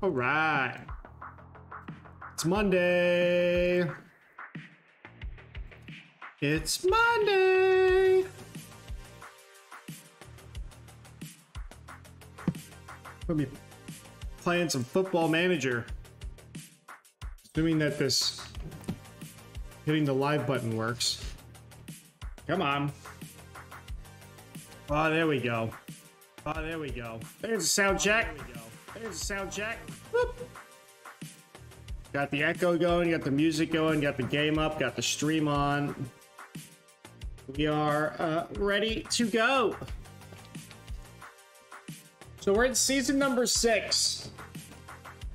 All right. It's Monday. It's Monday. We'll be playing some Football Manager. Assuming that this hitting the live button works. Come on. Oh, there we go. Oh, there we go. There's a sound check. There's a sound check. Whoop. Got the echo going, got the music going, got the game up, got the stream on. We are ready to go. So we're in season number 6.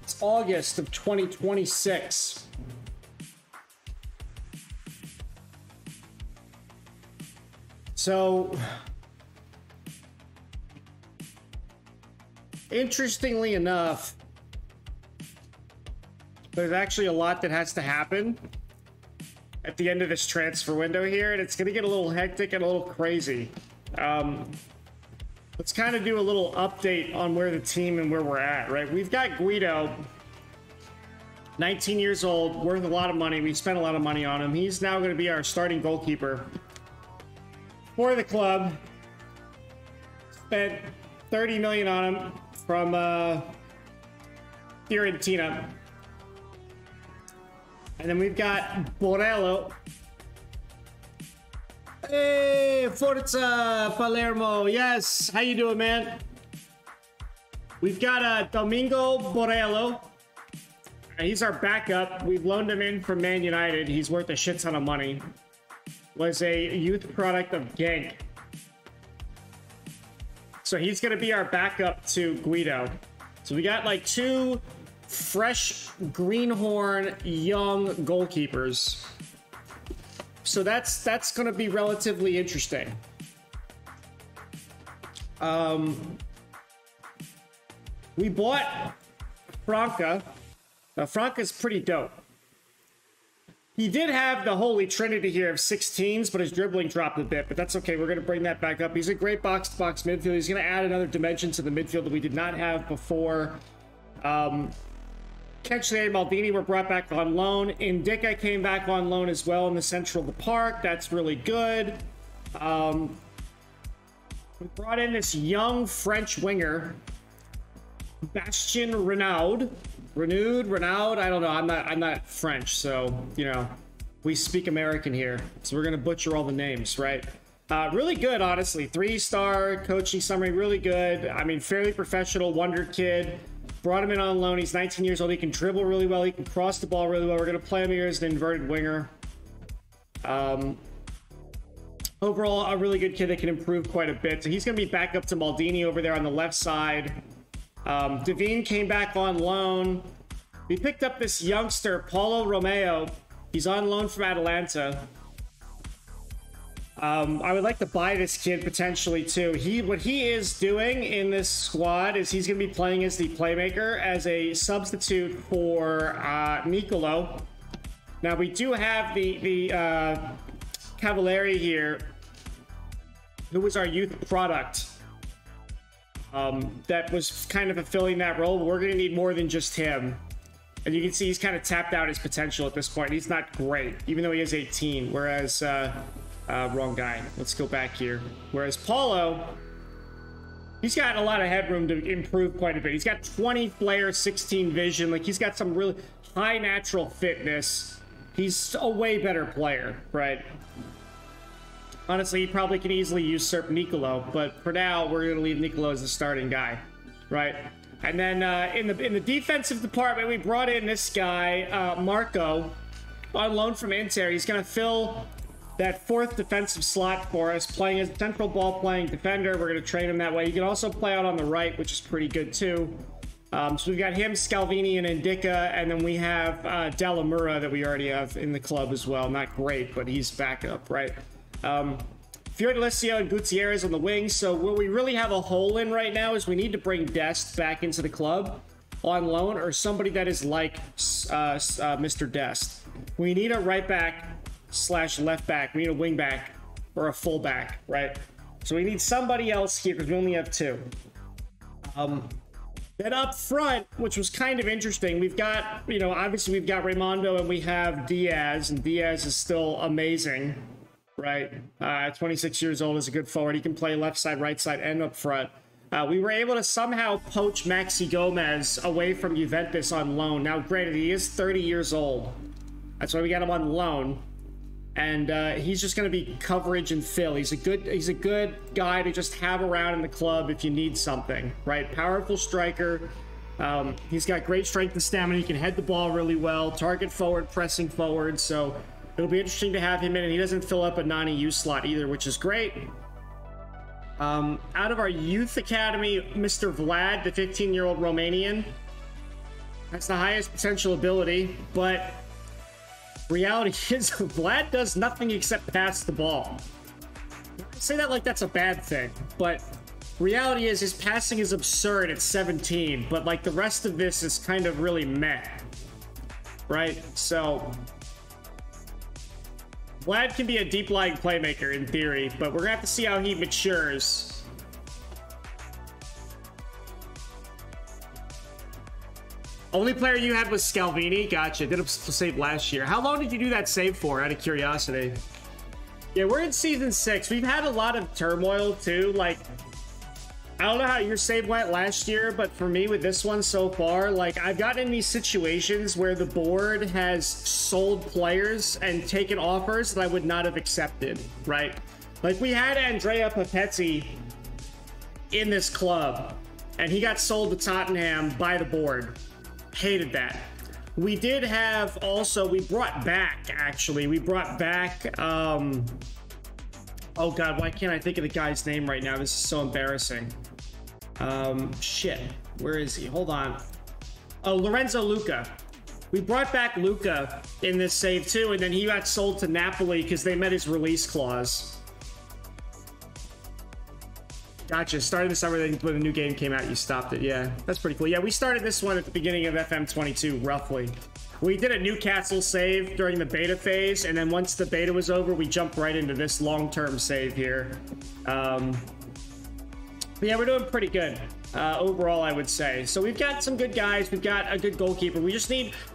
It's August of 2026. So, interestingly enough, there's actually a lot that has to happen at the end of this transfer window here, and it's going to get a little hectic and a little crazy. Let's kind of do a little update on where the team and where we're at, right? We've got Guido, 19 years old, worth a lot of money. We spent a lot of money on him. He's now going to be our starting goalkeeper for the club. Spent 30 million on him from Fiorentina. And then we've got Porto. Hey, Forza Palermo. Yes, how you doing, man? We've got Domingo Borello. He's our backup. We've loaned him in from Man United. He's worth a shit ton of money. Was a youth product of Genk. So he's going to be our backup to Guido. So we got like 2 fresh greenhorn young goalkeepers. So that's going to be relatively interesting. We bought Franca. Now Franca's pretty dope. He did have the holy trinity here of 16s, but his dribbling dropped a bit, but that's okay. We're going to bring that back up. He's a great box-to-box midfield. He's going to add another dimension to the midfield that we did not have before. Kechle and Maldini were brought back on loan. Indica came back on loan as well in the center of the park. That's really good. We brought in this young French winger, Bastien Renaud. Renaud, I don't know. I'm not French, so, you know, we speak American here. So we're going to butcher all the names, right? Really good, honestly. 3-star coaching summary, really good. I mean, fairly professional, wonder kid. Brought him in on loan. He's 19 years old. He can dribble really well. He can cross the ball really well. We're going to play him here as an inverted winger. Overall, a really good kid that can improve quite a bit. So he's going to be back up to Maldini over there on the left side. Devine came back on loan. We picked up this youngster, Paulo Romeo. He's on loan from Atalanta. I would like to buy this kid potentially too. What he is doing in this squad is he's going to be playing as the playmaker, as a substitute for Nicolo. Now we do have the Cavalieri here, who was our youth product. That was kind of fulfilling that role, but we're going to need more than just him. And you can see he's kind of tapped out his potential at this point. He's not great, even though he is 18, whereas... wrong guy. Let's go back here. Whereas Paulo, he's got a lot of headroom to improve quite a bit. He's got 20 flair, 16 vision. Like, he's got some really high natural fitness. He's a way better player, right? Honestly, he probably can easily usurp Nicolo, but for now, we're going to leave Nicolo as the starting guy, right? And then in the defensive department, we brought in this guy, Marco, on loan from Inter. He's going to fill that 4th defensive slot for us, playing as a central ball-playing defender. We're going to train him that way. He can also play out on the right, which is pretty good too. So we've got him, Scalvini, and Indica, and then we have Dallamura that we already have in the club as well. Not great, but he's backup, right? Fiordalicio and Gutierrez on the wings. So what we really have a hole in right now is we need to bring Dest back into the club on loan, or somebody that is like Mr. Dest. We need a right back / left back. We need a wing back or a full back, right? So we need somebody else here because we only have 2. Then up front, which was kind of interesting, we've got, you know, obviously we've got Raimondo and we have Diaz, and Diaz is still amazing, right? 26 years old, is a good forward. He can play left side, right side, and up front. We were able to somehow poach Maxi Gomez away from Juventus on loan. Now, granted, he is 30 years old. That's why we got him on loan. And he's just going to be coverage and fill. He's a good guy to just have around in the club if you need something, right? Powerful striker. He's got great strength and stamina. He can head the ball really well, target forward, pressing forward. So it'll be interesting to have him in, and he doesn't fill up a non-EU slot either, which is great. Out of our youth academy, Mr. Vlad, the 15-year-old Romanian. That's the highest potential ability, but reality is Vlad does nothing except pass the ball. I say that like that's a bad thing, but reality is his passing is absurd at 17, but like the rest of this is kind of really meh, right? So Vlad can be a deep-lying playmaker in theory, but we're gonna have to see how he matures. Only player you had was Scalvini? Gotcha. Did a save last year. How long did you do that save for, out of curiosity? Yeah, we're in season 6. We've had a lot of turmoil, too. Like, I don't know how your save went last year, but for me with this one so far, like, I've gotten in these situations where the board has sold players and taken offers that I would not have accepted, right? Like, we had Andrea Papetti in this club, and he got sold to Tottenham by the board. Hated that. We did have also, we brought back, oh god, why can't I think of the guy's name right now? This is so embarrassing. Shit, where is he? Hold on. Oh, Lorenzo Luca. We brought back Luca in this save too, and then he got sold to Napoli because they met his release clause. Gotcha. Started the summer, then when the new game came out, you stopped it. Yeah, that's pretty cool. Yeah, we started this one at the beginning of FM22, roughly. We did a Newcastle save during the beta phase, and then once the beta was over, we jumped right into this long-term save here. But yeah, we're doing pretty good overall, I would say. So we've got some good guys. We've got a good goalkeeper. We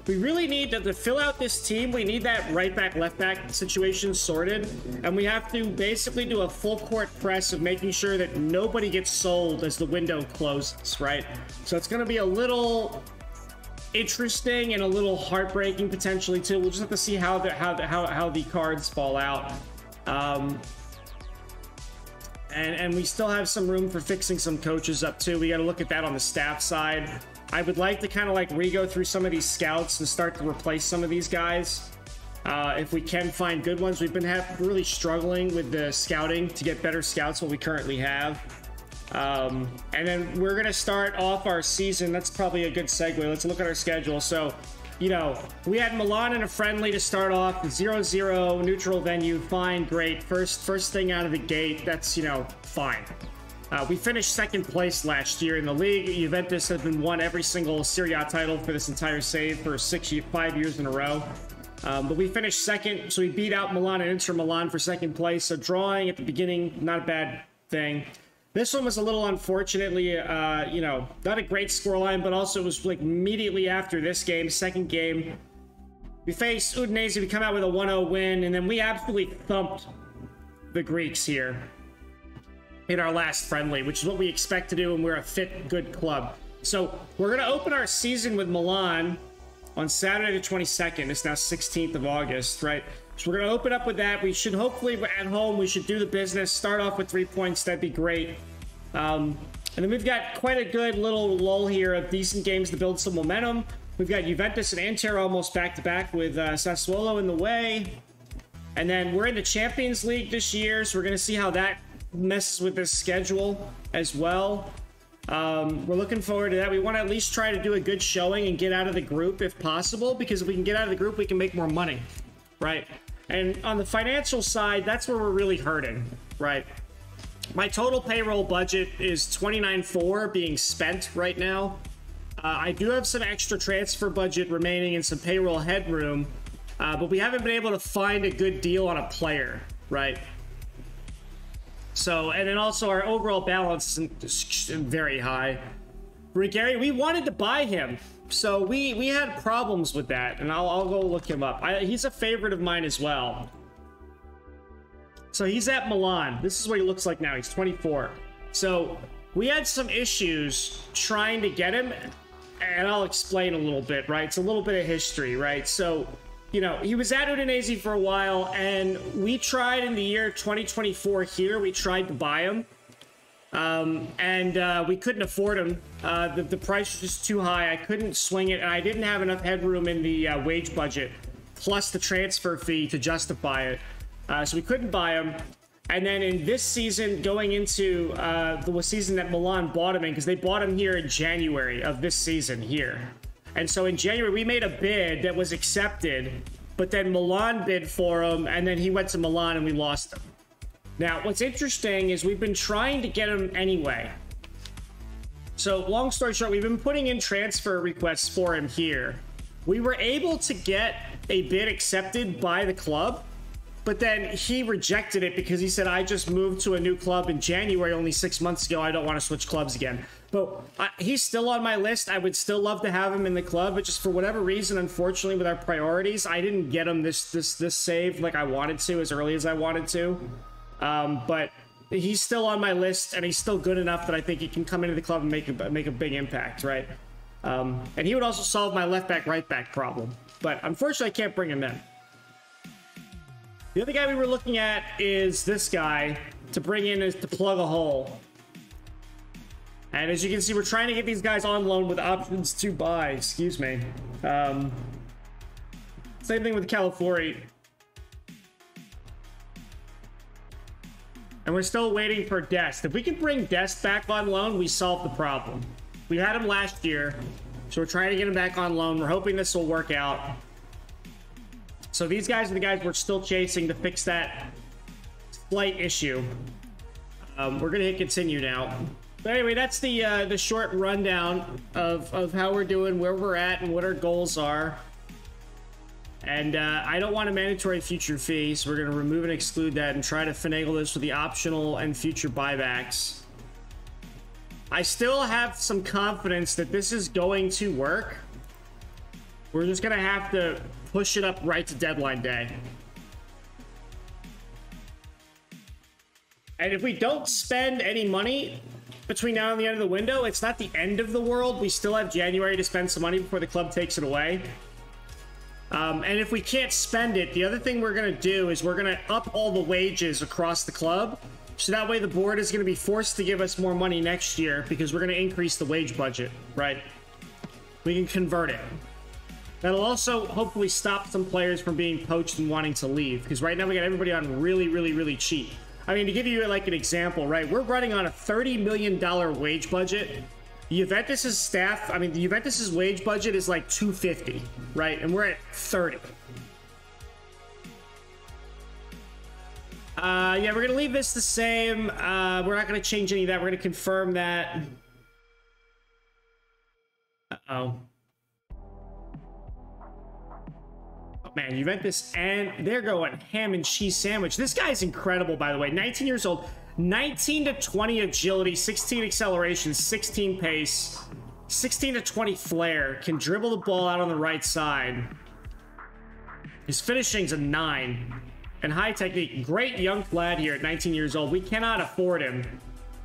really need to fill out this team. We need that right back, left back situation sorted. And we have to basically do a full court press of making sure that nobody gets sold as the window closes, right? So it's going to be a little interesting and a little heartbreaking potentially too. We'll just have to see how the cards fall out. And we still have some room for fixing some coaches up too. We got to look at that on the staff side. I would like to kind of like re-go through some of these scouts and start to replace some of these guys. If we can find good ones. We've been really struggling with the scouting to get better scouts than we currently have. And then we're going to start off our season. That's probably a good segue. Let's look at our schedule. So, you know, we had Milan in a friendly to start off, 0-0, neutral venue, fine, great. First thing out of the gate, that's, you know, fine. We finished second place last year in the league. Juventus has been won every single Serie A title for this entire save for 5 years in a row. But we finished second, so we beat out Milan and Inter Milan for second place. So drawing at the beginning, not a bad thing. This one was a little unfortunately, you know, not a great scoreline, but also it was like immediately after this game, second game. We faced Udinese, we come out with a 1-0 win, and then we absolutely thumped the Greeks here in our last friendly, which is what we expect to do when we're a fit, good club. So we're going to open our season with Milan on Saturday the 22nd. It's now 16th of August, right? So we're going to open up with that. We should hopefully, at home, we should do the business, start off with 3 points. That'd be great. And then we've got quite a good little lull here of decent games to build some momentum. We've got Juventus and Inter almost back-to-back with Sassuolo in the way. And then we're in the Champions League this year, so we're going to see how that messes with this schedule as well. We're looking forward to that. We want to at least try to do a good showing and get out of the group if possible, because if we can get out of the group, we can make more money, right? And on the financial side, that's where we're really hurting, right? My total payroll budget is $29.4 being spent right now. I do have some extra transfer budget remaining and some payroll headroom, but we haven't been able to find a good deal on a player, right? So, and then also our overall balance isn't very high. Gary, we wanted to buy him, so we had problems with that, and I'll go look him up. He's a favorite of mine as well. So he's at Milan. This is what he looks like now. He's 24. So we had some issues trying to get him, and I'll explain a little bit, right? It's a little bit of history, right? So, you know, he was at Udinese for a while, and we tried in the year 2024 here, we tried to buy him. We couldn't afford him. The price was just too high. I couldn't swing it, and I didn't have enough headroom in the wage budget, plus the transfer fee to justify it. So we couldn't buy him. And then in this season, going into the season that Milan bought him in, because they bought him here in January of this season here. And so in January, we made a bid that was accepted, but then Milan bid for him, and then he went to Milan and we lost him. Now, what's interesting is we've been trying to get him anyway. So long story short, we've been putting in transfer requests for him here. We were able to get a bid accepted by the club, but then he rejected it because he said, I just moved to a new club in January only 6 months ago. I don't want to switch clubs again. But he's still on my list. I would still love to have him in the club, but just for whatever reason, unfortunately, with our priorities, I didn't get him this save like I wanted to, as early as I wanted to. But he's still on my list, and he's still good enough that I think he can come into the club and make a big impact, right? And he would also solve my left back, right back problem. But unfortunately, I can't bring him in. The other guy we were looking at is this guy to bring in is to plug a hole. And as you can see, we're trying to get these guys on loan with options to buy. Excuse me. Same thing with Calafori. And we're still waiting for Dest. If we can bring Dest back on loan, we solve the problem. We had him last year, so we're trying to get him back on loan. We're hoping this will work out. So these guys are the guys we're still chasing to fix that slight issue. We're going to hit continue now. But anyway, that's the short rundown of how we're doing, where we're at, and what our goals are. And I don't want a mandatory future fee, so we're going to remove and exclude that and try to finagle this with the optional and future buybacks. I still have some confidence that this is going to work. We're just going to have to push it up right to deadline day. And if we don't spend any money between now and the end of the window, it's not the end of the world. We still have January to spend some money before the club takes it away. And if we can't spend it, the other thing we're going to do is we're going to up all the wages across the club. So that way the board is going to be forced to give us more money next year because we're going to increase the wage budget, right? We can convert it. That'll also hopefully stop some players from being poached and wanting to leave. Because right now we got everybody on really, really, really cheap. I mean, to give you like an example, right? We're running on a $30 million wage budget. The Juventus's staff, I mean, the Juventus's wage budget is like 250, right? And we're at 30. Yeah, we're going to leave this the same. We're not going to change any of that. We're going to confirm that. Uh-oh. Oh, man, Juventus, and they're going ham and cheese sandwich. This guy's incredible, by the way. 19 years old. 19 to 20 agility, 16 acceleration, 16 pace, 16 to 20 flair. Can dribble the ball out on the right side. His finishing's a 9. And high technique. Great young lad here at 19 years old. We cannot afford him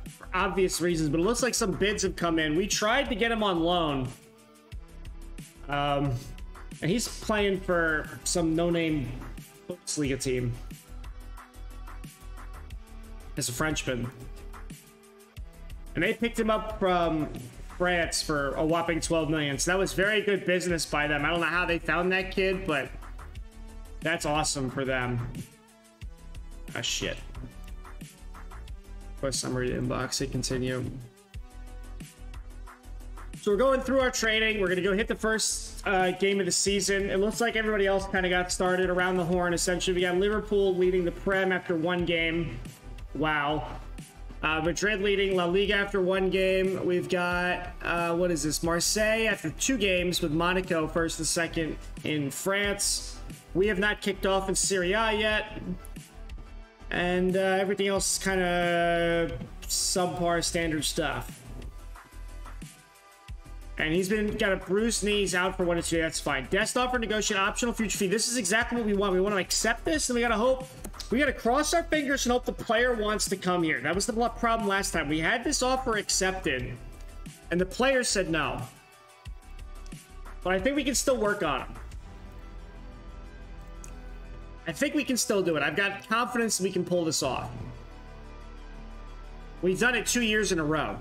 for obvious reasons, but it looks like some bids have come in. We tried to get him on loan. And he's playing for some no-name Bundesliga team. As a Frenchman. And they picked him up from France for a whopping 12 million. So that was very good business by them. I don't know how they found that kid, but that's awesome for them. Ah, shit. Quest summary inbox. Hit continue. So we're going through our training. We're going to go hit the first game of the season. It looks like everybody else kind of got started around the horn, essentially. We got Liverpool leading the Prem after one game. Wow. Madrid leading La Liga after one game. We've got, what is this? Marseille after 2 games with Monaco first and second in France. We have not kicked off in Serie A yet. And everything else is kind of subpar standard stuff. And he's got a bruised knee. He's out for 1 to 2. That's fine. Desk offer, negotiate optional future fee. This is exactly what we want. We want to accept this, and we got to hope. We got to cross our fingers and hope the player wants to come here. That was the problem last time. We had this offer accepted, and the player said no. But I think we can still work on him. I think we can still do it. I've got confidence we can pull this off. We've done it 2 years in a row.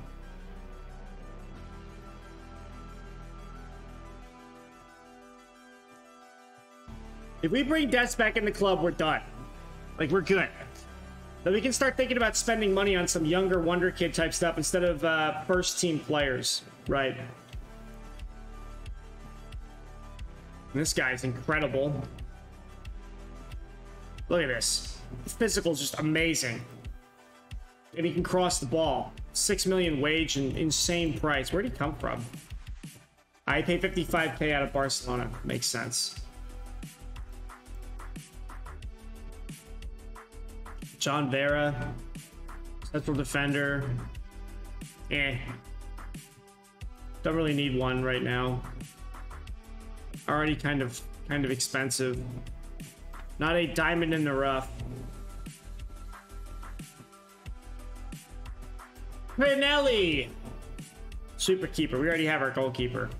If we bring Des back in the club, we're done. Like, we're good. Then we can start thinking about spending money on some younger wonder kid type stuff instead of first team players. Right. And this guy's incredible. Look at this. The physical's just amazing. And he can cross the ball. 6 million wage and insane price. Where'd he come from? I pay 55K out of Barcelona. Makes sense. John Vera. Central defender. Eh. Don't really need one right now. Already kind of expensive. Not a diamond in the rough. Pinelli! Super keeper. We already have our goalkeeper.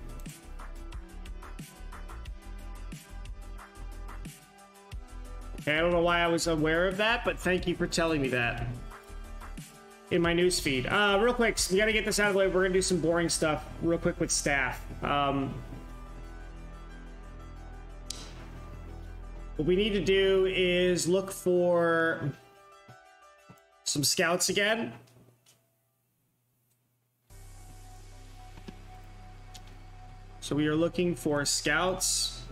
Okay, I don't know why I was aware of that, but thank you for telling me that. In my news feed. Real quick, we gotta get this out of the way. We're gonna do some boring stuff real quick with staff. What we need to do is look for some scouts again. So we are looking for scouts.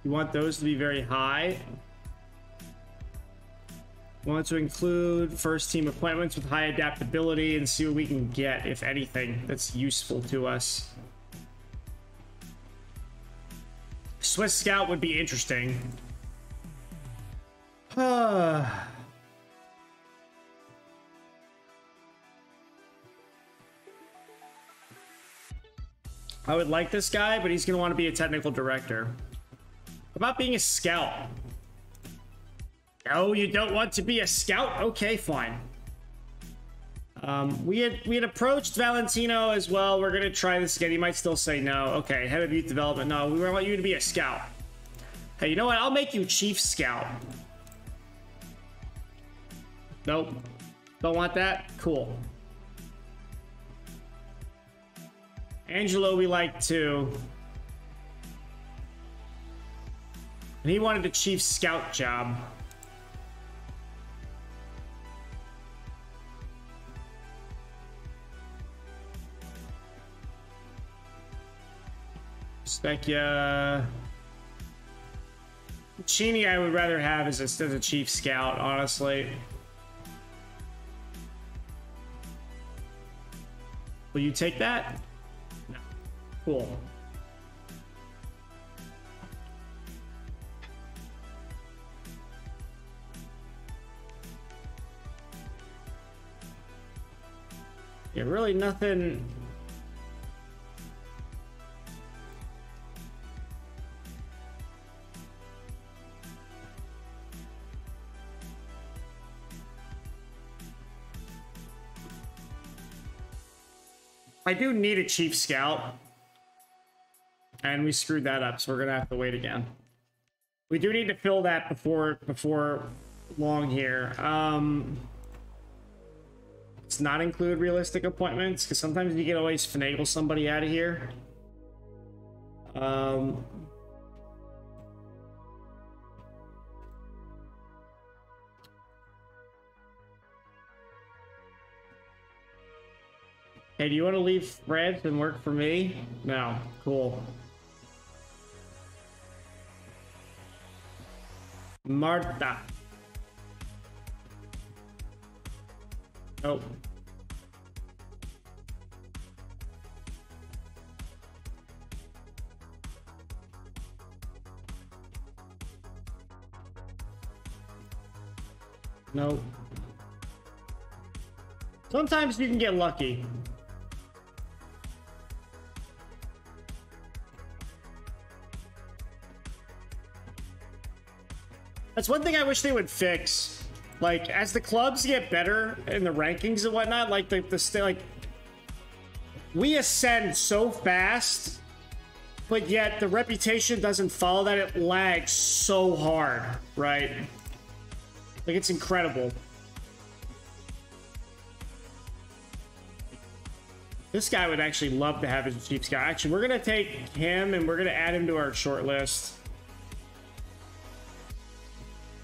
You want those to be very high. We want to include first team appointments with high adaptability and see what we can get, if anything, that's useful to us. Swiss Scout would be interesting. I would like this guy, but he's going to want to be a technical director. What about being a scout? No, you don't want to be a scout? Okay, fine. We had approached Valentino as well. We're going to try this again. He might still say no. Okay, head of youth development. No, we want you to be a scout. Hey, you know what? I'll make you chief scout. Nope. Don't want that? Cool. Angelo we like too. And he wanted the chief scout job. Specchia. Chini I would rather have as a chief scout, honestly. Will you take that? No. Cool. Yeah, really nothing. I do need a chief scout. And we screwed that up, so we're gonna have to wait again. We do need to fill that before long here. Let's not include realistic appointments, because sometimes you can always finagle somebody out of here. Hey, do you want to leave France and work for me? No. Cool. Marta. Nope. Nope. Sometimes you can get lucky. That's one thing I wish they would fix. Like, as the clubs get better in the rankings and whatnot, like like we ascend so fast, but yet the reputation doesn't follow that. It lags so hard, right? Like, it's incredible. This guy would actually love to have his Chiefs guy. Actually, we're gonna take him and we're gonna add him to our short list.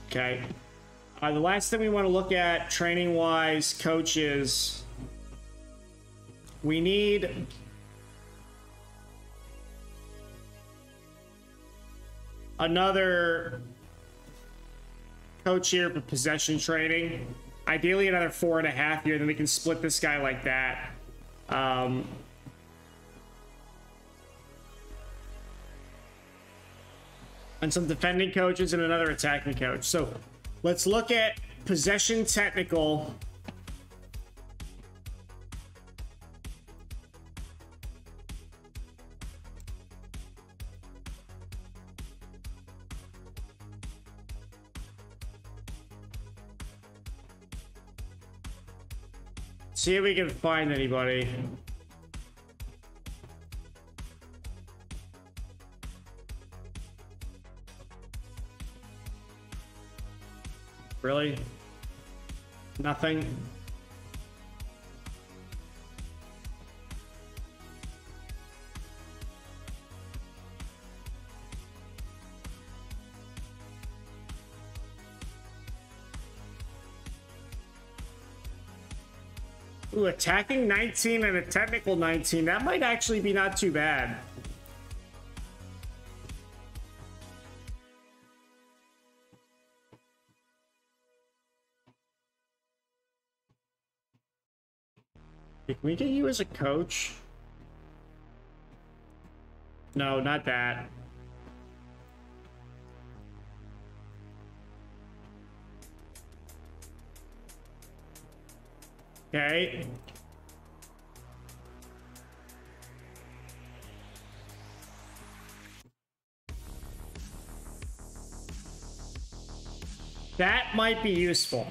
Okay. The last thing we want to look at training-wise, coaches, we need another coach here for possession training. Ideally, another 4.5 here, then we can split this guy like that. And some defending coaches and another attacking coach. So let's look at possession technical. See if we can find anybody. Really? Nothing? Ooh, attacking 19 and a technical 19. That might actually be not too bad. Can we get you as a coach? No, not that. Okay. That might be useful.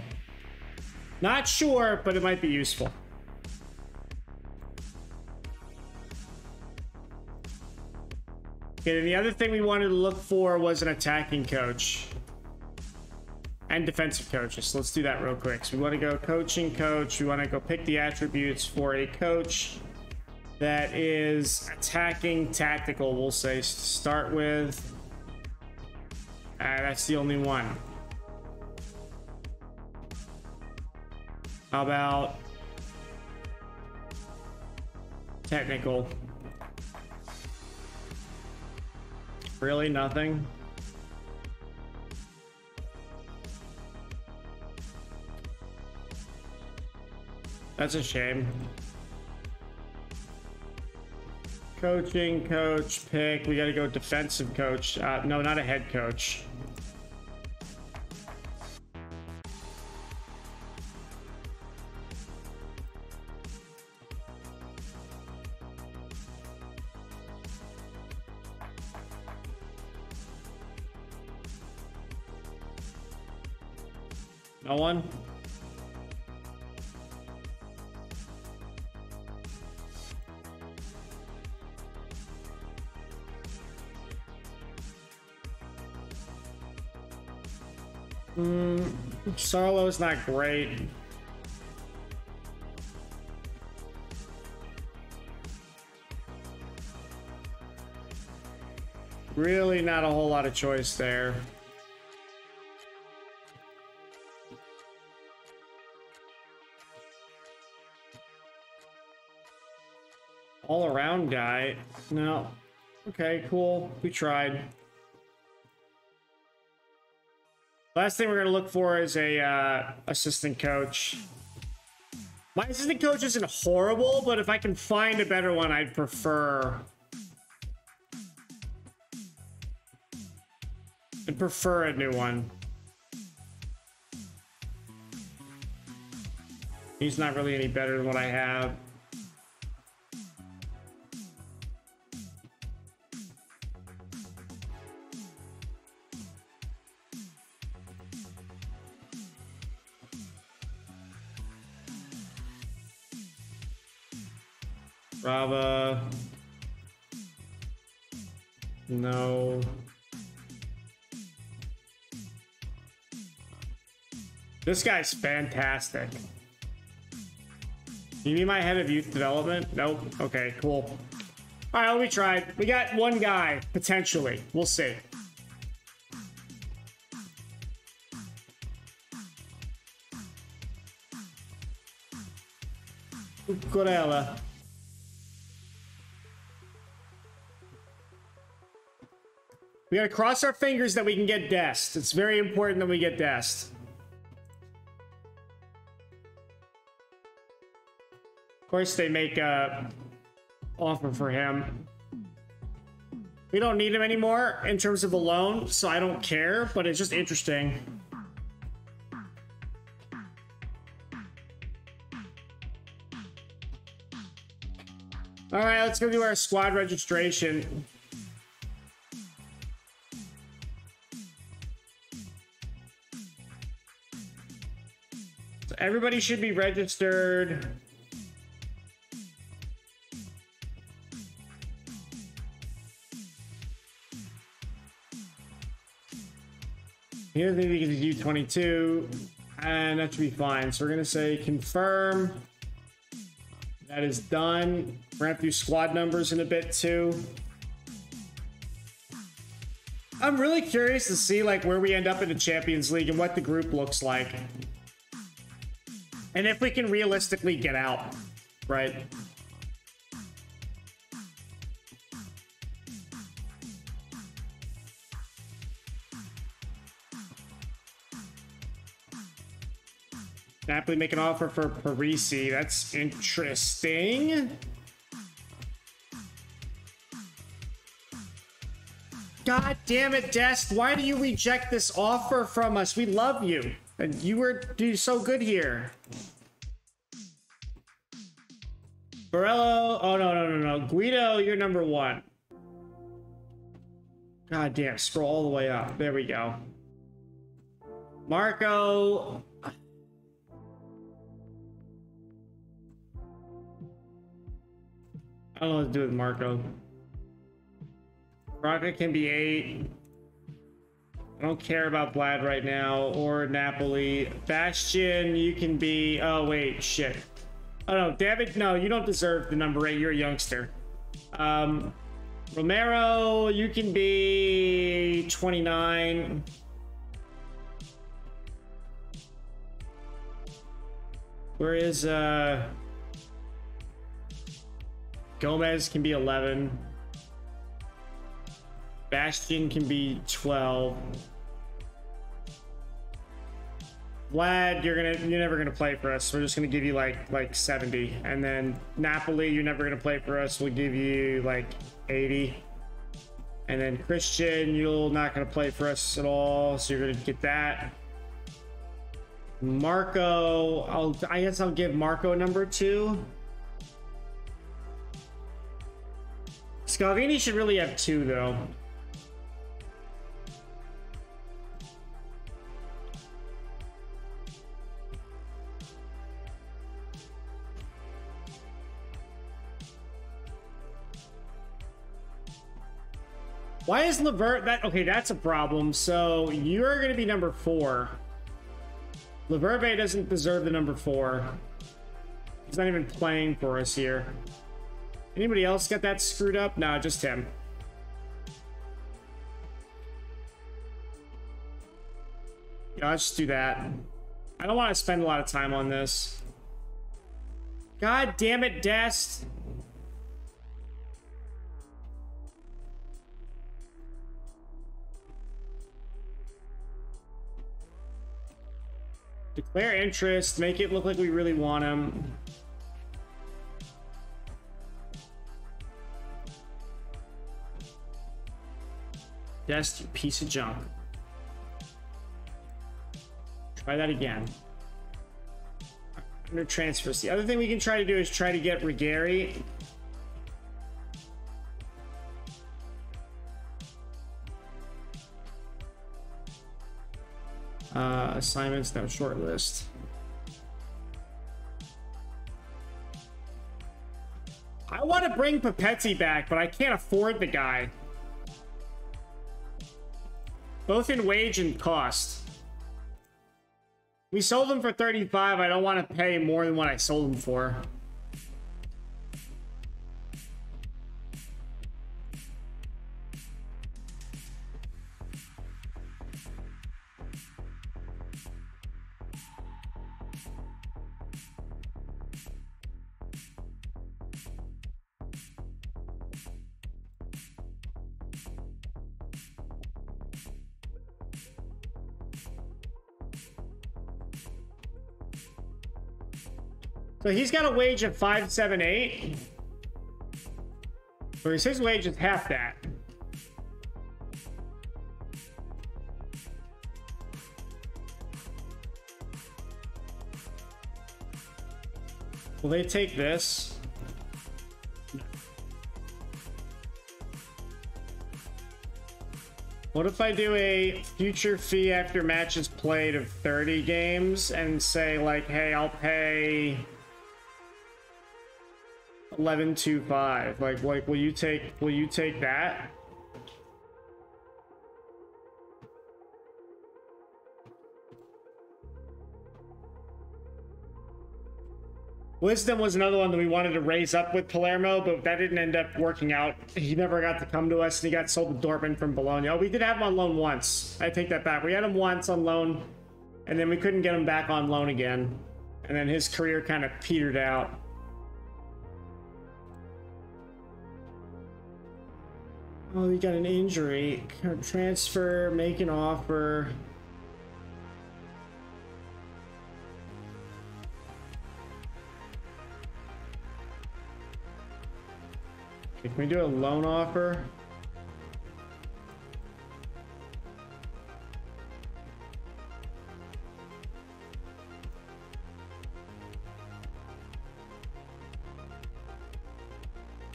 Not sure, but it might be useful. Okay, and the other thing we wanted to look for was an attacking coach. And defensive coaches. So let's do that real quick. So we want to go coaching coach. We want to go pick the attributes for a coach that is attacking tactical. We'll say start with. That's the only one. How about technical? Really nothing. That's a shame. Coaching coach pick. We got to go defensive coach. No, not a head coach. No one? Sarlo's not great. Really not a whole lot of choice there. All around guy. No. Okay, cool. We tried. Last thing we're going to look for is a assistant coach. My assistant coach isn't horrible, but if I can find a better one, I'd prefer... I'd prefer a new one. He's not really any better than what I have. Brava. No. This guy's fantastic. You need my head of youth development? Nope. Okay, cool. All right, we tried. We got one guy, potentially. We'll see. Corella. We gotta cross our fingers that we can get Dest. It's very important that we get Dest. Of course, they make a offer for him. We don't need him anymore in terms of a loan, so I don't care, but it's just interesting. All right, let's go do our squad registration. So everybody should be registered. Here's the U22, and that should be fine. So we're gonna say confirm. That is done. We're gonna have to do squad numbers in a bit too. I'm really curious to see like where we end up in the Champions League and what the group looks like. And if we can realistically get out, right? Napoli make an offer for Parisi. That's interesting. God damn it, Dest. Why do you reject this offer from us? We love you. And you were so good here. Borello. Oh, no. Guido, you're number 1. God damn. Scroll all the way up. There we go. Marco. I don't know what to do with Marco. Rocket can be 8. I don't care about Vlad right now, or Napoli. Bastion, you can be... Oh, wait, shit. Oh, no, David, no, you don't deserve the number 8. You're a youngster. Romero, you can be 29. Where is, Gomez can be 11. Bastion can be 12. Vlad, you're never gonna play for us. We're just gonna give you like 70. And then Napoli, you're never gonna play for us. We'll give you like 80. And then Christian, you're not gonna play for us at all, so you're gonna get that. Marco, I guess I'll give Marco number 2. Scalvini should really have 2 though. Why is Levert that? Okay, that's a problem. So you're going to be number 4. Leverbe doesn't deserve the number 4. He's not even playing for us here. Anybody else got that screwed up? No, just him. Yeah, let's just do that. I don't want to spend a lot of time on this. God damn it, Dest. Declare interest, make it look like we really want him. Dest, you piece of junk. Try that again. Under transfers. The other thing we can try to do is try to get Rigeri. Assignments, no, short list. I want to bring Papetti back, but I can't afford the guy. Both in wage and cost. We sold him for 35. I don't want to pay more than what I sold him for. So he's got a wage of 578. Whereas his wage is half that. Will they take this? What if I do a future fee after matches played of 30 games and say like, hey, I'll pay 11.25. Like will you take that? Wisdom was another one that we wanted to raise up with Palermo, but that didn't end up working out. He never got to come to us, and he got sold to Dortmund from Bologna. Oh, we did have him on loan once. I take that back. We had him once on loan, and then we couldn't get him back on loan again. And then his career kind of petered out. Oh, we got an injury. Transfer, make an offer. Okay, can we do a loan offer?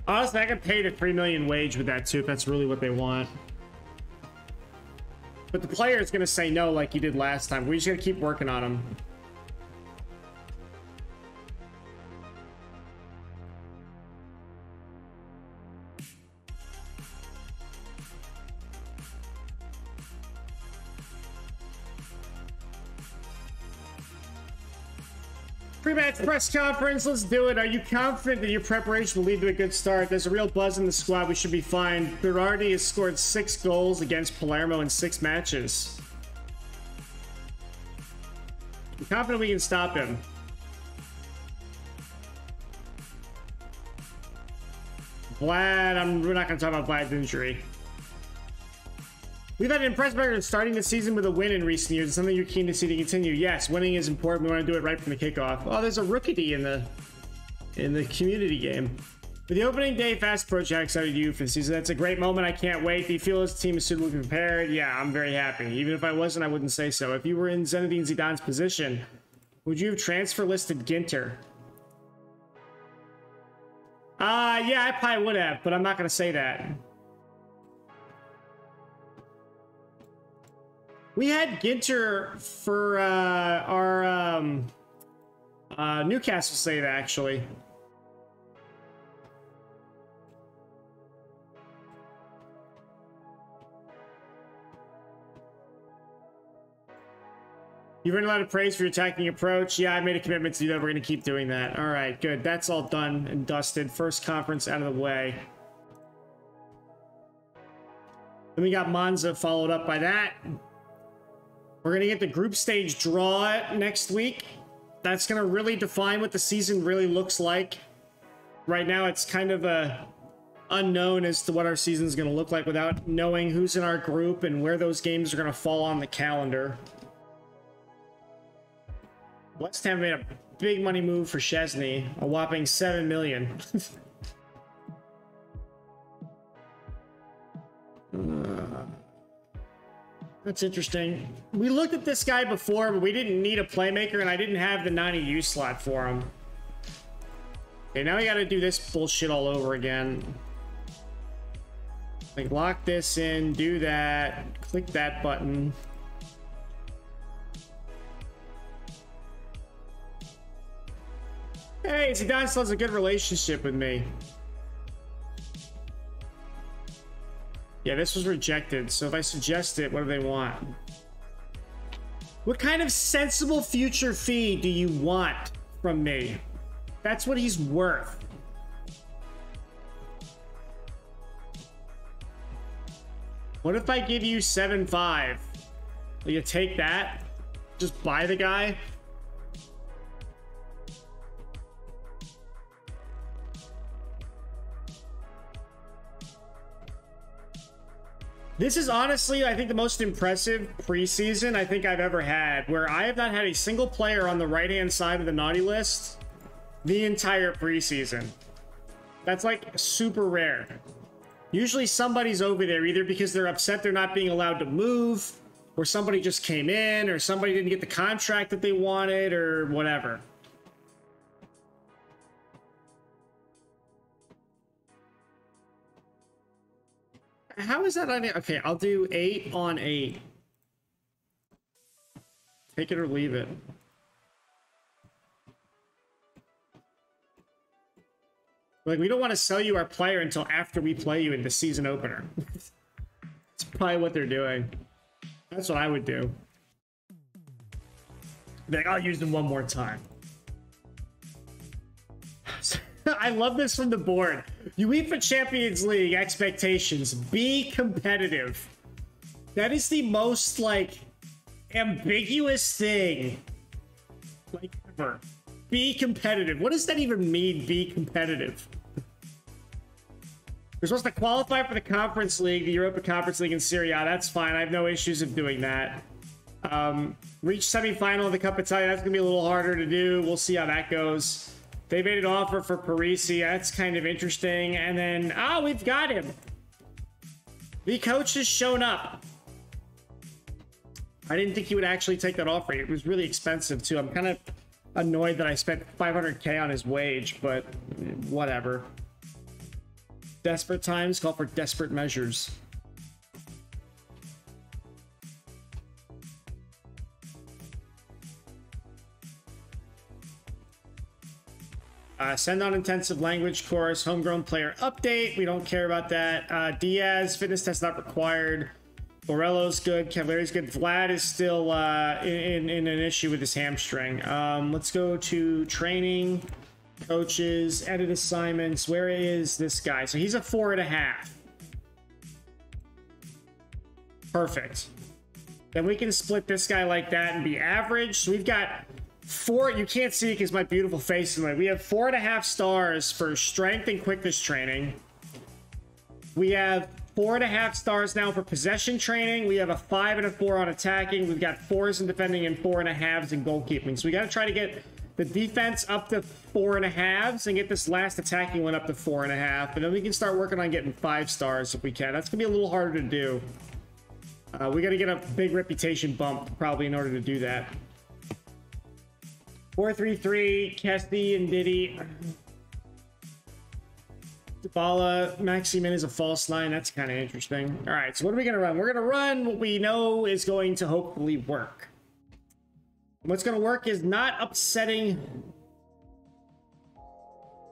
Honestly, I could pay the 3 million wage with that too, if that's really what they want. But the player is going to say no like he did last time. We just got to keep working on him. Pre-match press conference, let's do it. Are you confident that your preparation will lead to a good start? There's a real buzz in the squad. We should be fine. Berardi has scored 6 goals against Palermo in 6 matches. I'm confident we can stop him. Vlad, we're not going to talk about Vlad's injury. We've had an impressive record starting the season with a win in recent years. It's something you're keen to see to continue. Yes, winning is important. We want to do it right from the kickoff. Oh, there's a rookie in the community game. With the opening day fast approach, how excited are you for the season? That's a great moment. I can't wait. Do you feel this team is suitably prepared? Yeah, I'm very happy. Even if I wasn't, I wouldn't say so. If you were in Zinedine Zidane's position, would you have transfer listed Ginter? Yeah, I probably would have, but I'm not going to say that. We had Ginter for our Newcastle save, actually. You've earned a lot of praise for your attacking approach. Yeah, I made a commitment to do that. We're going to keep doing that. All right, good. That's all done and dusted. First conference out of the way. Then we got Monza followed up by that. We're going to get the group stage draw next week. That's going to really define what the season really looks like. Right now, it's kind of unknown as to what our season is going to look like without knowing who's in our group and where those games are going to fall on the calendar. West Ham made a big money move for Szczesny, a whopping 7 million. That's interesting. We looked at this guy before, but we didn't need a playmaker, and I didn't have the 90U slot for him. Okay, now we gotta do this bullshit all over again. Like, lock this in, do that, click that button. Hey, Zidane still has a good relationship with me. Yeah, this was rejected, so if I suggest it, what do they want? What kind of sensible future fee do you want from me? That's what he's worth. What if I give you 7.5? Will you take that? Just buy the guy? This is honestly, I think, the most impressive preseason I think I've ever had, where I have not had a single player on the right-hand side of the naughty list the entire preseason. That's like super rare. Usually somebody's over there either because they're upset they're not being allowed to move, or somebody just came in, or somebody didn't get the contract that they wanted, or whatever. How is that on it? Okay, I'll do 8 on 8. Take it or leave it. Like, we don't want to sell you our player until after we play you in the season opener. That's probably what they're doing. That's what I would do. Like, I'll use them one more time. I love this from the board. UEFA Champions League expectations. Be competitive. That is the most, like, ambiguous thing, like, ever. Be competitive. What does that even mean, be competitive? We're supposed to qualify for the Conference League, the Europa Conference League in Serie A. That's fine. I have no issues of doing that. Reach semifinal of the Cup Italia. That's going to be a little harder to do. We'll see how that goes. They made an offer for Parisi. That's kind of interesting. And then, we've got him. The coach has shown up. I didn't think he would actually take that offer. It was really expensive, too. I'm kind of annoyed that I spent 500K on his wage, but whatever. Desperate times call for desperate measures. Send on intensive language course, homegrown player update. We don't care about that. Diaz, fitness test not required. Borello's good. Cavalleri's good. Vlad is still in an issue with his hamstring. Let's go to training, coaches, edit assignments. Where is this guy? So he's a 4.5. Perfect. Then we can split this guy like that and be average. So we've got 4. You can't see it because my beautiful face is like. We have 4.5 stars for strength and quickness training. We have 4.5 stars now for possession training. We have a 5 and a 4 on attacking. We've got 4s in defending and 4.5s in goalkeeping. So we got to try to get the defense up to 4.5s and get this last attacking one up to 4.5. And then we can start working on getting 5 stars if we can. That's going to be a little harder to do. We got to get a big reputation bump probably in order to do that. 4-3-3, Kesty and Diddy. Dybala, Maximin is a false 9. That's kind of interesting. All right, so what are we going to run? We're going to run what we know is going to hopefully work. What's going to work is not upsetting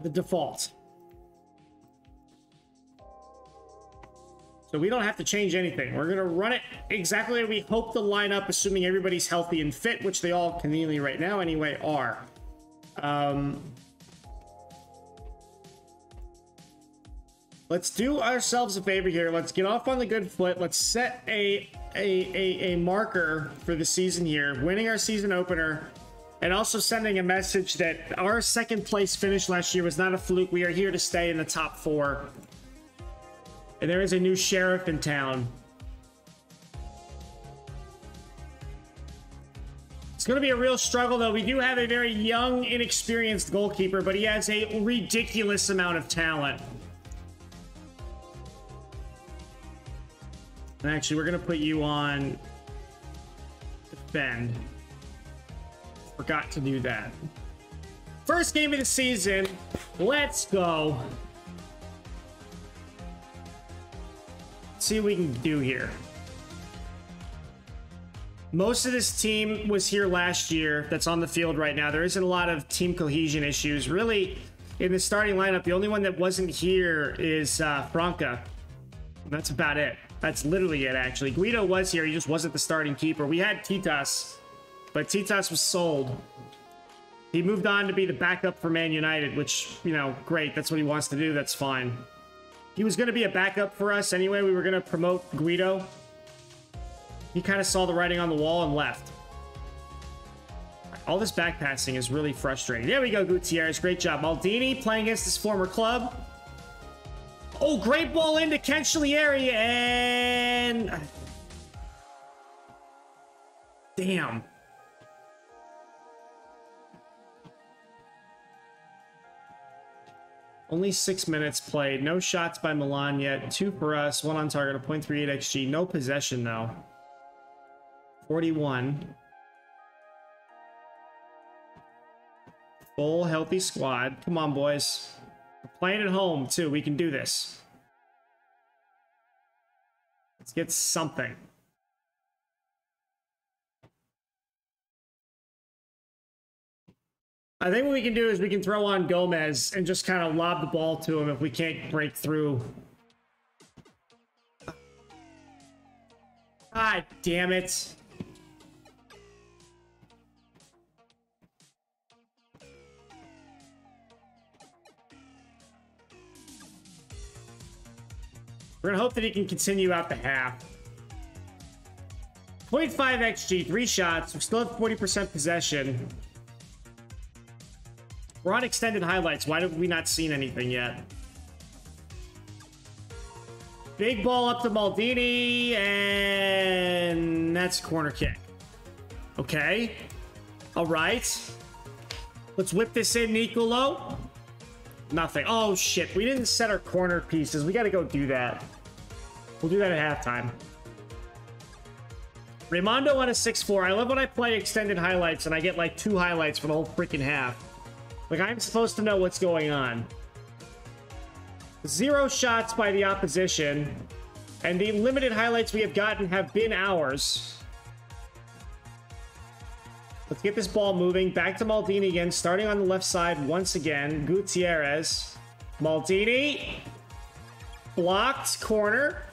the default. So we don't have to change anything. We're going to run it exactly where we hope to line up, assuming everybody's healthy and fit, which they all conveniently right now anyway are. Let's do ourselves a favor here. Let's get off on the good foot. Let's set a marker for the season here, winning our season opener, and also sending a message that our second place finish last year was not a fluke. We are here to stay in the top 4. And there is a new sheriff in town. It's going to be a real struggle, though. We do have a very young, inexperienced goalkeeper, but he has a ridiculous amount of talent. And actually, we're going to put you on defend. Forgot to do that. First game of the season. Let's go. Let's see what we can do here. Most of this team was here last year that's on the field right now. There isn't a lot of team cohesion issues. Really, in the starting lineup, the only one that wasn't here is Franca. That's about it. That's literally it, actually. Guido was here. He just wasn't the starting keeper. We had Titas, but Titas was sold. He moved on to be the backup for Man United, which, you know, great. That's what he wants to do. That's fine. He was going to be a backup for us anyway. We were going to promote Guido. He kind of saw the writing on the wall and left. All this back passing is really frustrating. There we go, Gutierrez. Great job. Maldini playing against his former club. Oh, great ball into Kenshilieri, and... Damn. Only 6 minutes played. No shots by Milan yet. 2 for us. 1 on target. A .38 XG. No possession, though. 41. Full healthy squad. Come on, boys. We're playing at home, too. We can do this. Let's get something. I think what we can do is we can throw on Gomez and just kind of lob the ball to him if we can't break through. God damn it. We're gonna hope that he can continue out the half. 0.5 XG, 3 shots. We still have 40% possession. We're on extended highlights. Why have we not seen anything yet? Big ball up to Maldini, and that's a corner kick. Okay. All right. Let's whip this in, Nicolo. Nothing. Oh, shit. We didn't set our corner pieces. We got to go do that. We'll do that at halftime. Raimondo on a 6-4. I love when I play extended highlights and I get like 2 highlights for the whole freaking half. Like, I'm supposed to know what's going on. 0 shots by the opposition. And the limited highlights we have gotten have been ours. Let's get this ball moving. Back to Maldini again, starting on the left side once again. Gutierrez. Maldini. Blocked. Corner.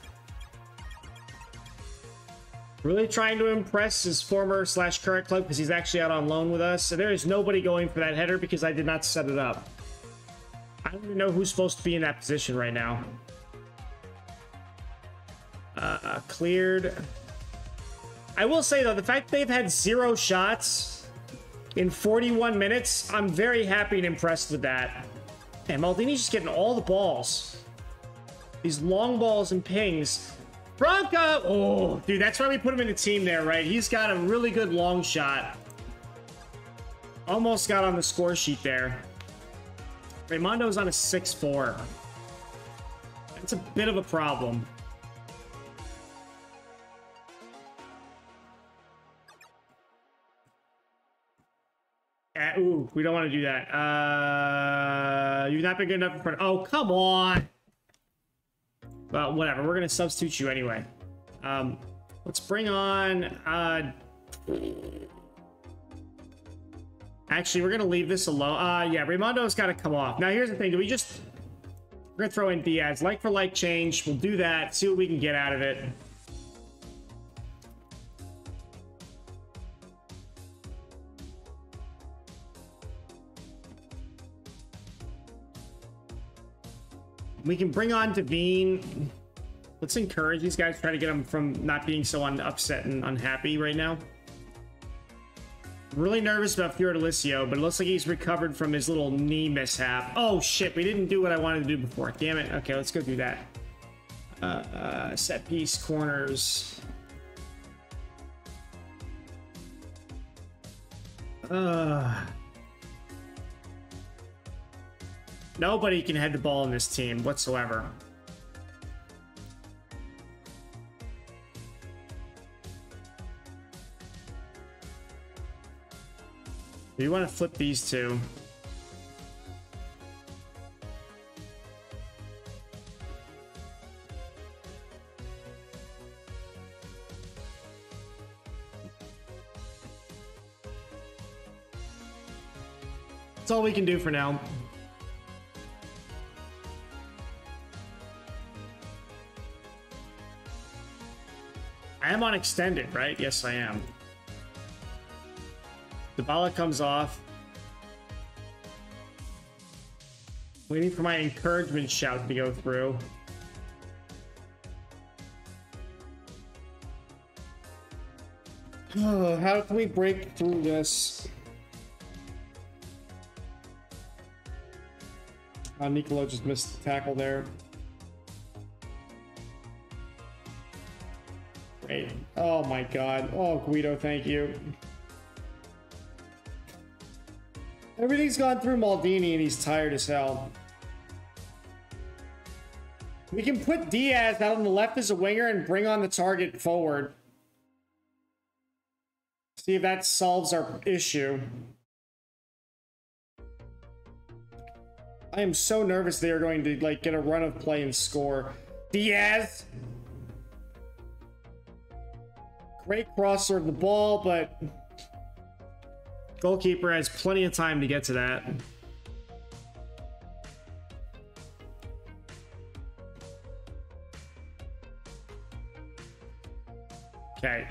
Really trying to impress his former / current club because he's actually out on loan with us. So there is nobody going for that header because I did not set it up. I don't even know who's supposed to be in that position right now. Cleared. I will say, though, the fact they've had 0 shots in 41 minutes, I'm very happy and impressed with that. And Maldini's just getting all the balls. These long balls and pings. Franca! Oh, dude, that's why we put him in the team there, right? He's got a really good long shot. Almost got on the score sheet there. Raimondo's on a 6-4. That's a bit of a problem. Ooh, we don't want to do that. You've not been good enough in front. Oh, come on! Well, whatever. We're going to substitute you anyway. Let's bring on... Actually, we're going to leave this alone. Yeah, Raimondo's got to come off. Now, here's the thing. Do we just... We're going to throw in Diaz. Like for like change. We'll do that. See what we can get out of it. We can bring on Devine. Let's encourage these guys, try to get them from not being so upset and unhappy right now. I'm really nervous about Fiordalicio, but it looks like he's recovered from his little knee mishap. Oh, shit. We didn't do what I wanted to do before. Damn it. Okay, let's go do that. Set piece, corners. Nobody can head the ball in this team whatsoever. You want to flip these two. That's all we can do for now. I am on extended, right? Yes, I am. Dybala comes off. Waiting for my encouragement shout to go through. How can we break through this? Nicolo just missed the tackle there. Great. Oh my god. Oh, Guido, thank you. Everything's gone through Maldini and he's tired as hell. We can put Diaz out on the left as a winger and bring on the target forward. See if that solves our issue. I am so nervous they are going to like get a run of play and score. Diaz! Great crosser of the ball, but goalkeeper has plenty of time to get to that. Okay.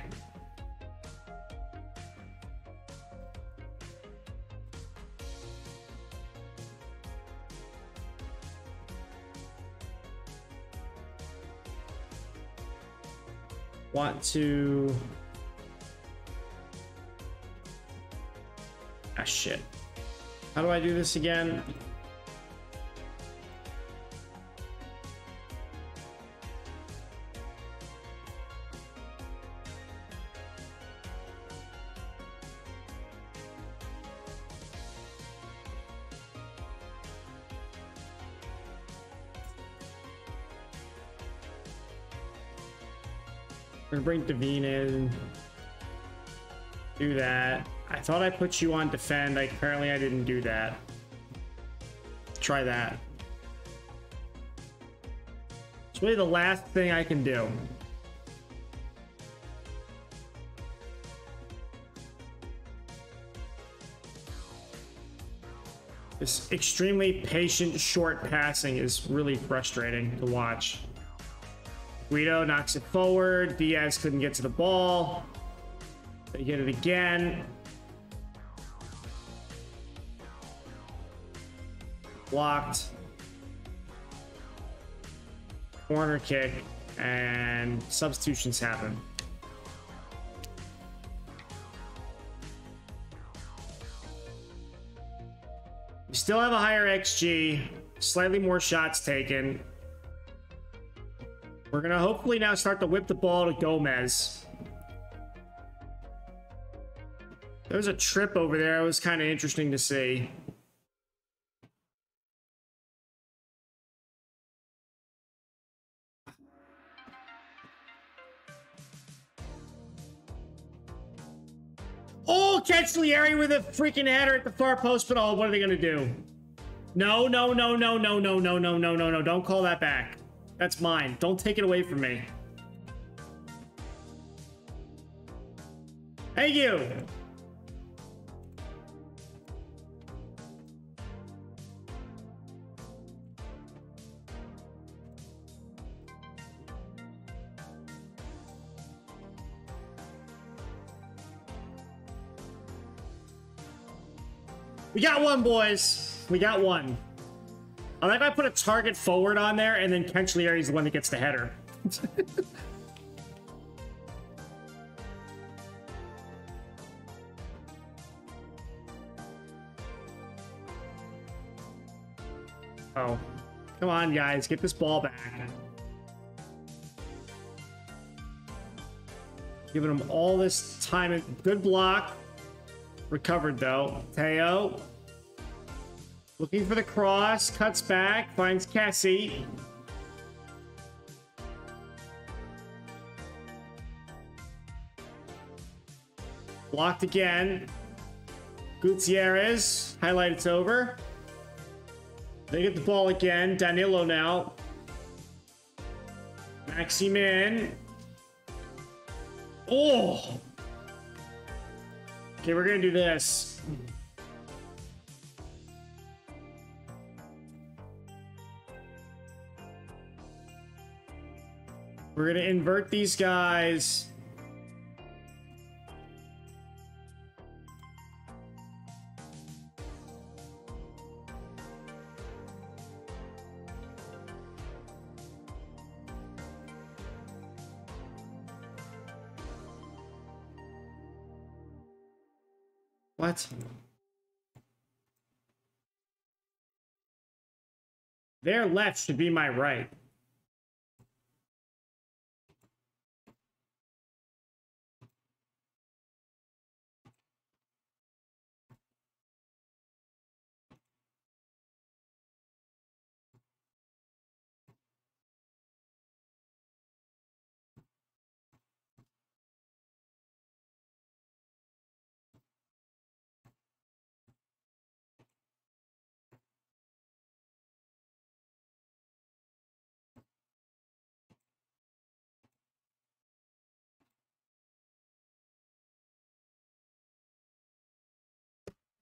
Want to... Ah, shit. How do I do this again? We're gonna bring Devine in. Do that. I thought I put you on defend. Apparently I didn't do that. Try that. It's really the last thing I can do. This extremely patient, short passing is really frustrating to watch. Guido knocks it forward. Diaz couldn't get to the ball. They get it again. Blocked. Corner kick. And substitutions happen. We still have a higher XG. Slightly more shots taken. We're going to hopefully now start to whip the ball to Gomez. There was a trip over there. It was kind of interesting to see. Oh, Cancellieri with a freaking header at the far post, but oh, what are they going to do? No, no, no, no, no, no, no, no, no, no, no. Don't call that back. That's mine. Don't take it away from me. Thank you. We got one, boys. We got one. I like I put a target forward on there, and then Cancellieri is the one that gets the header. Oh. Come on, guys. Get this ball back. Giving them all this time. Good block. Recovered, though. Teo. Looking for the cross. Cuts back. Finds Cassie. Blocked again. Gutierrez. Highlight, it's over. They get the ball again. Danilo now. Maximin. Oh! Okay, we're gonna do this. We're gonna invert these guys. What? Their left should be my right.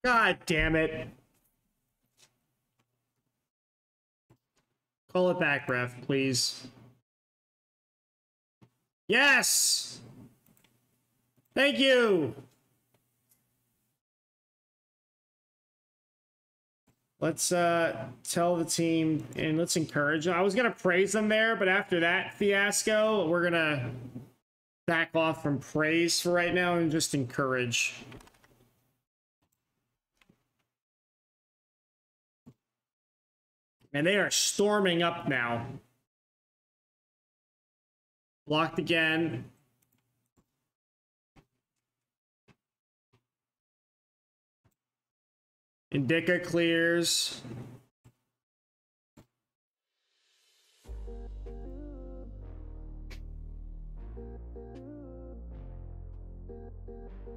God damn it. Call it back, ref, please. Yes! Thank you! Let's tell the team and let's encourage them. I was gonna praise them there, but after that fiasco, we're gonna back off from praise for right now and just encourage. And they are storming up now. Blocked again. Indica clears.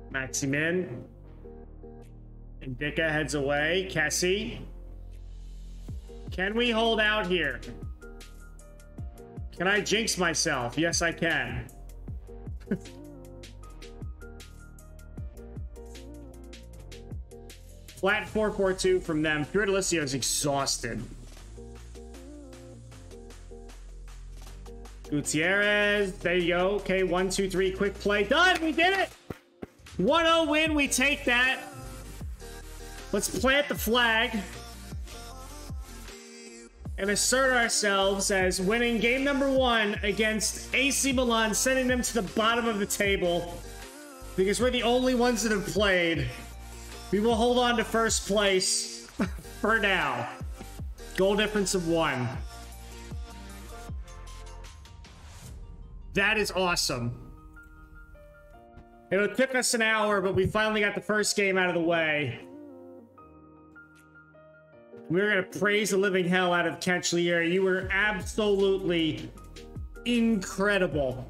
Maximin. Indica heads away. Kessie. Can we hold out here? Can I jinx myself? Yes, I can. Flat 4-4-2 from them. Fiordalicio is exhausted. Gutierrez. There you go. Okay, 1, 2, 3. Quick play. Done! We did it! 1-0 win. We take that. Let's plant the flag and assert ourselves as winning game number 1 against AC Milan, sending them to the bottom of the table because we're the only ones that have played. We will hold on to first place for now. Goal difference of 1. That is awesome. It took us an hour, but we finally got the first game out of the way. We're going to praise the living hell out of Cancelliere. You were absolutely incredible.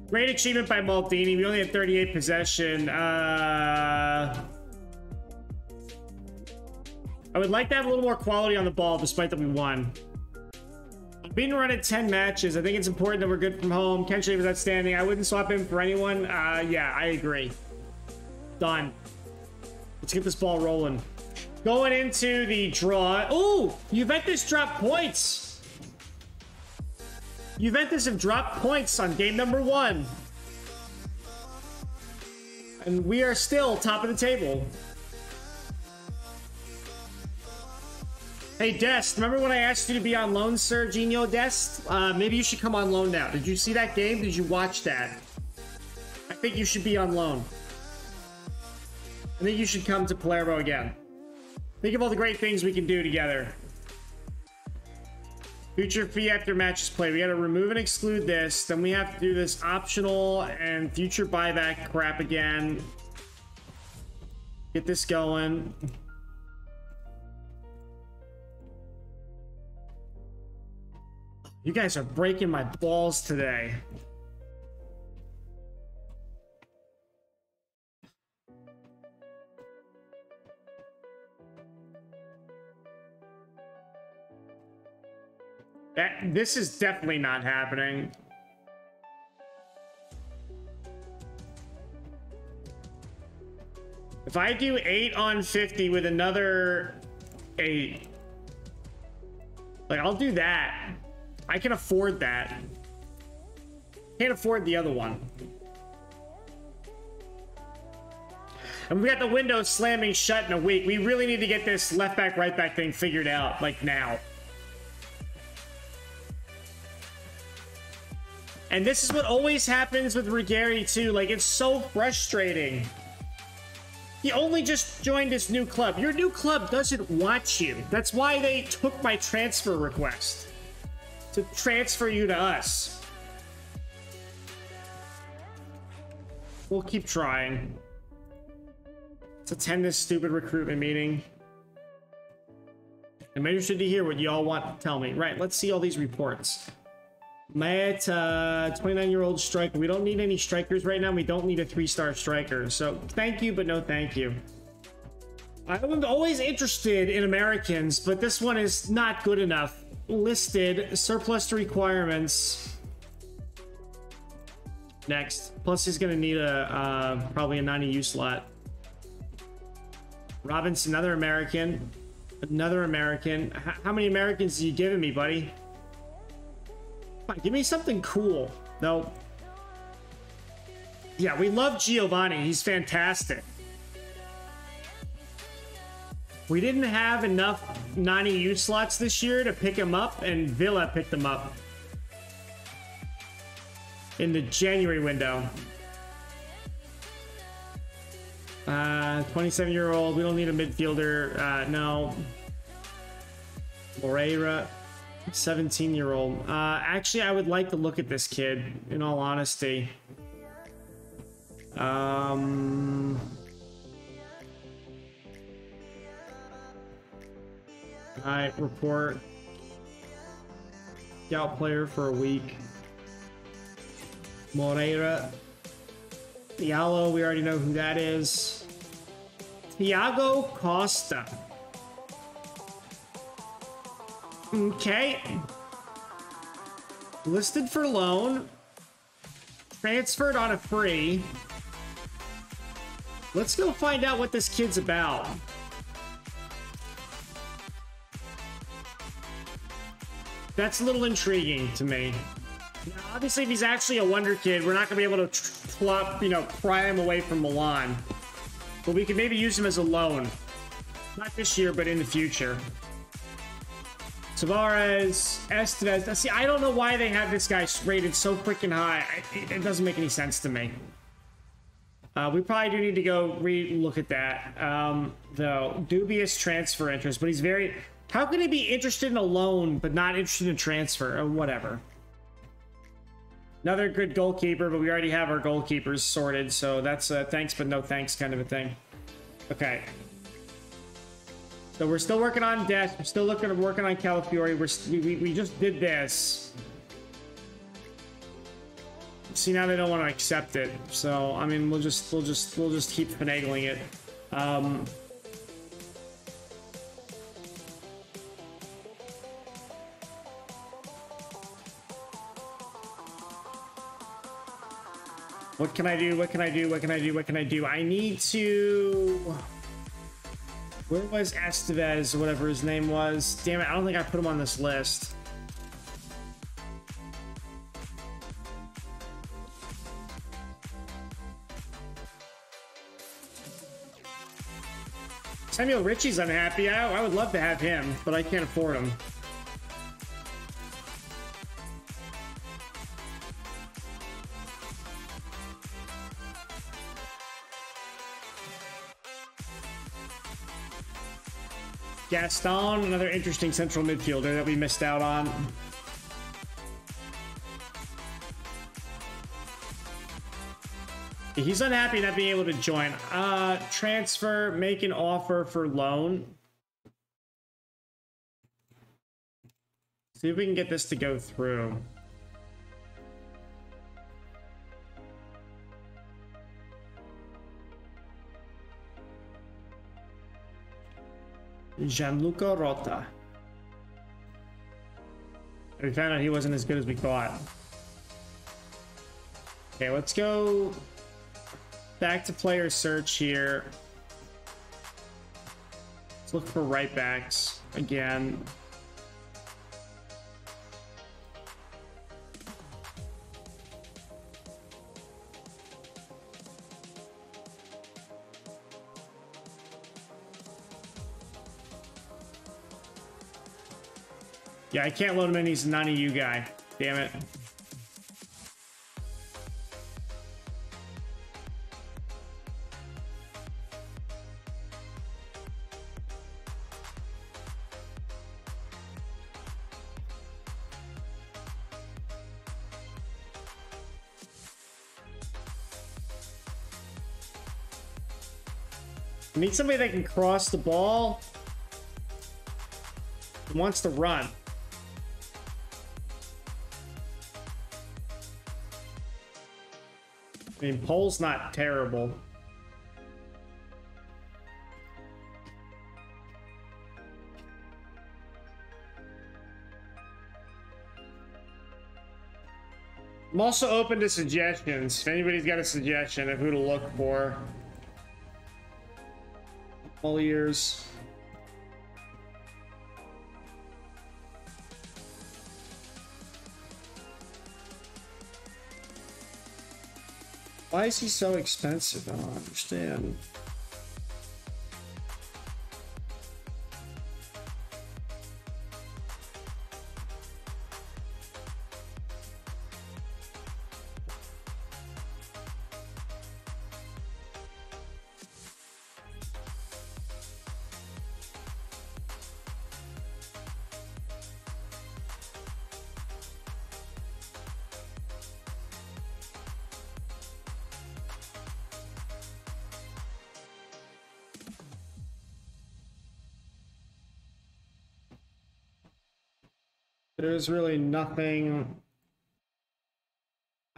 Great achievement by Maldini. We only had 38 possession. I would like to have a little more quality on the ball, despite that we won. Being run at 10 matches, I think it's important that we're good from home. Cancelliere was outstanding. I wouldn't swap him for anyone. Yeah, I agree. Done. Let's get this ball rolling. Going into the draw. Ooh, Juventus dropped points. Juventus have dropped points on game number 1. And we are still top of the table. Hey, Dest, remember when I asked you to be on loan, Serginho Dest? Maybe you should come on loan now. Did you see that game? Did you watch that? I think you should be on loan. I think you should come to Palermo again. Think of all the great things we can do together. Future fee after matches played. We gotta remove and exclude this. Then we have to do this optional and future buyback crap again. Get this going. You guys are breaking my balls today. This is definitely not happening. If I do 8 on 50 with another 8, like, I'll do that. I can afford that. Can't afford the other one. And we got the window slamming shut in a week. We really need to get this left back, right back thing figured out, like, now. And this is what always happens with Ruggieri, too. Like, it's so frustrating. He only just joined this new club. Your new club doesn't want you. That's why they took my transfer request. To transfer you to us. We'll keep trying. Let's attend this stupid recruitment meeting. I'm interested to hear what y'all want to tell me. Right, let's see all these reports. Matt, 29-year-old striker. We don't need any strikers right now. We don't need a 3-star striker. So thank you, but no thank you. I'm always interested in Americans, but this one is not good enough. Listed, surplus to requirements. Next. Plus he's going to need a probably a 90U slot. Robinson, another American. Another American. How many Americans are you giving me, buddy? Come on, give me something cool. No. Yeah, we love Giovanni. He's fantastic. We didn't have enough 90U slots this year to pick him up, and Villa picked him up in the January window. 27-year-old. We don't need a midfielder. No. Moreira. 17-year-old. Actually, I would like to look at this kid, in all honesty. Alright, report. Scout player for a week. Moreira. Diallo, we already know who that is. Thiago Costa. Okay. Listed for loan. Transferred on a free. Let's go find out what this kid's about. That's a little intriguing to me. Now, obviously, if he's actually a wonder kid, we're not going to be able to pry him away from Milan. But we could maybe use him as a loan. Not this year, but in the future. Tavares, Estevez. See, I don't know why they have this guy rated so freaking high. It doesn't make any sense to me. We probably do need to go re-look at that. Though, dubious transfer interest, but he's very... How can he be interested in a loan, but not interested in transfer? Or whatever. Another good goalkeeper, but we already have our goalkeepers sorted, so that's a thanks but no thanks kind of a thing. Okay. So we're still working on Death. We're still working on Calafiori. We just did this. See, now they don't want to accept it. So I mean, we'll just keep finagling it. What can I do? What can I do? What can I do? What can I do? I need to... Where was Estevez, or whatever his name was? Damn it, I don't think I put him on this list. Samuel Ritchie's unhappy. I would love to have him, but I can't afford him. Gaston, another interesting central midfielder that we missed out on. He's unhappy not being able to join. Transfer, make an offer for loan. See if we can get this to go through. Gianluca Rota. We found out he wasn't as good as we thought. Okay, let's go back to player search here. Let's look for right backs again. Yeah, I can't load him in. He's a 90U guy. Damn it. I need somebody that can cross the ball and wants to run. I mean, Pole's not terrible. I'm also open to suggestions. If anybody's got a suggestion of who to look for. All ears. Why is he so expensive? I don't understand. There's really nothing.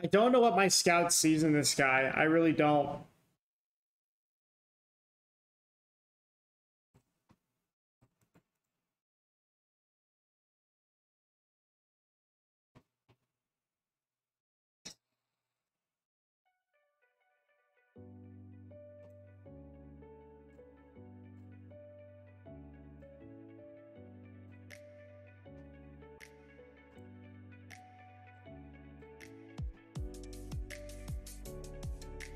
I don't know what my scout sees in this guy. I really don't.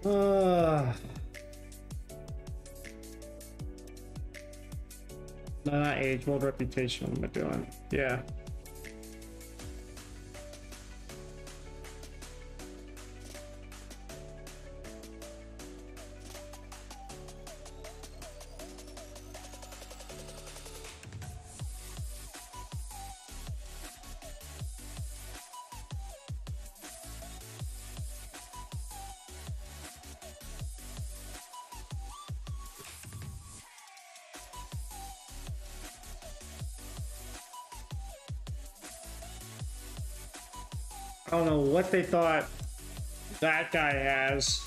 No, not age, world reputation. What am I doing? Yeah. I don't know what they thought that guy has.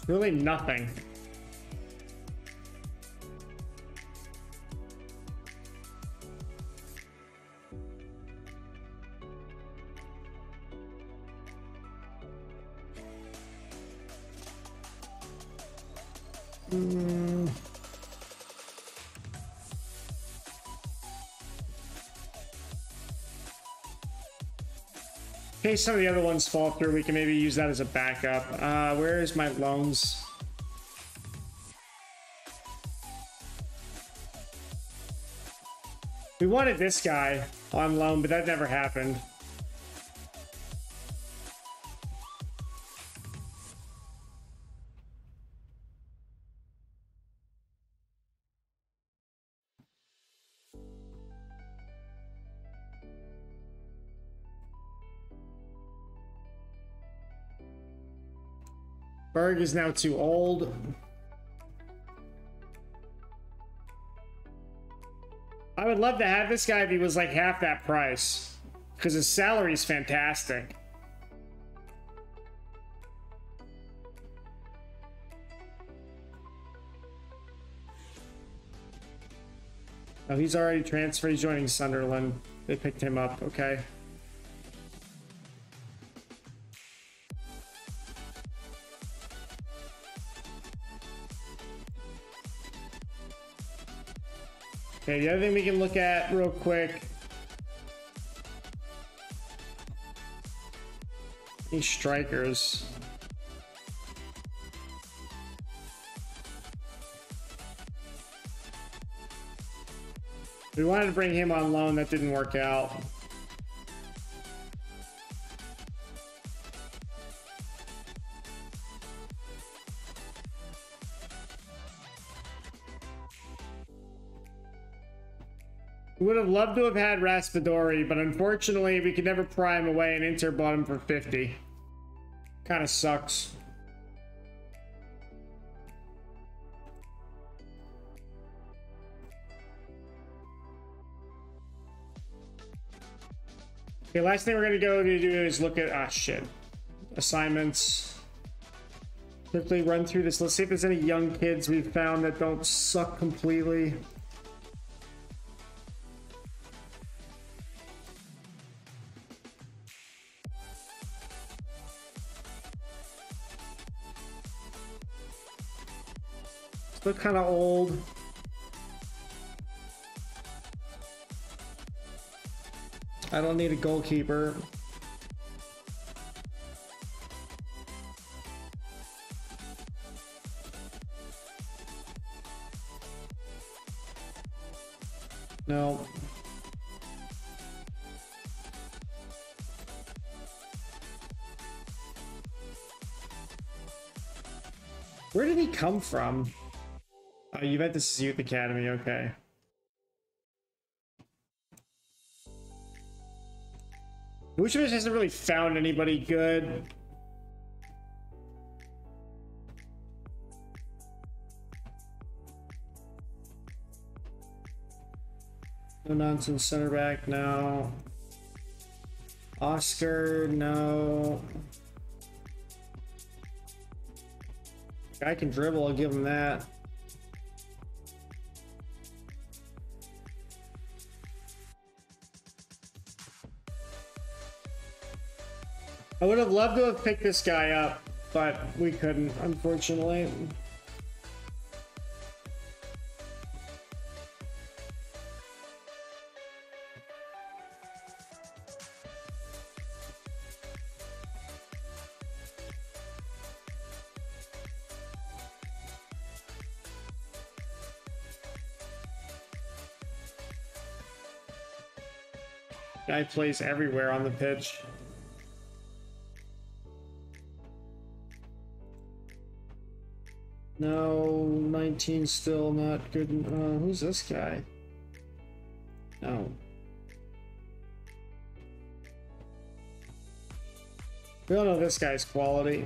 Really nothing. In case some of the other ones fall through, we can maybe use that as a backup. Where is my loans? We wanted this guy on loan, but that never happened. Berg is now too old. I would love to have this guy if he was like half that price, because his salary is fantastic. Oh, he's already transferred. He's joining Sunderland. They picked him up. Okay. Okay, the other thing we can look at real quick. These strikers. We wanted to bring him on loan. That didn't work out. We would have loved to have had Raspadori, but unfortunately we could never pry him away, and Inter bought him for 50. Kind of sucks. Okay, last thing we're gonna go to do is look at assignments. Quickly run through this. Let's see if there's any young kids we've found that don't suck completely. Look kind of old. I don't need a goalkeeper. No. Where did he come from? Juventus Youth Academy, okay. Vucevic hasn't really found anybody good. No nonsense center back, no. Oscar, no. Guy can dribble, I'll give him that. I would have loved to have picked this guy up, but we couldn't, unfortunately. Guy plays everywhere on the pitch. No, 19 still not good. Who's this guy? No. We don't know this guy's quality.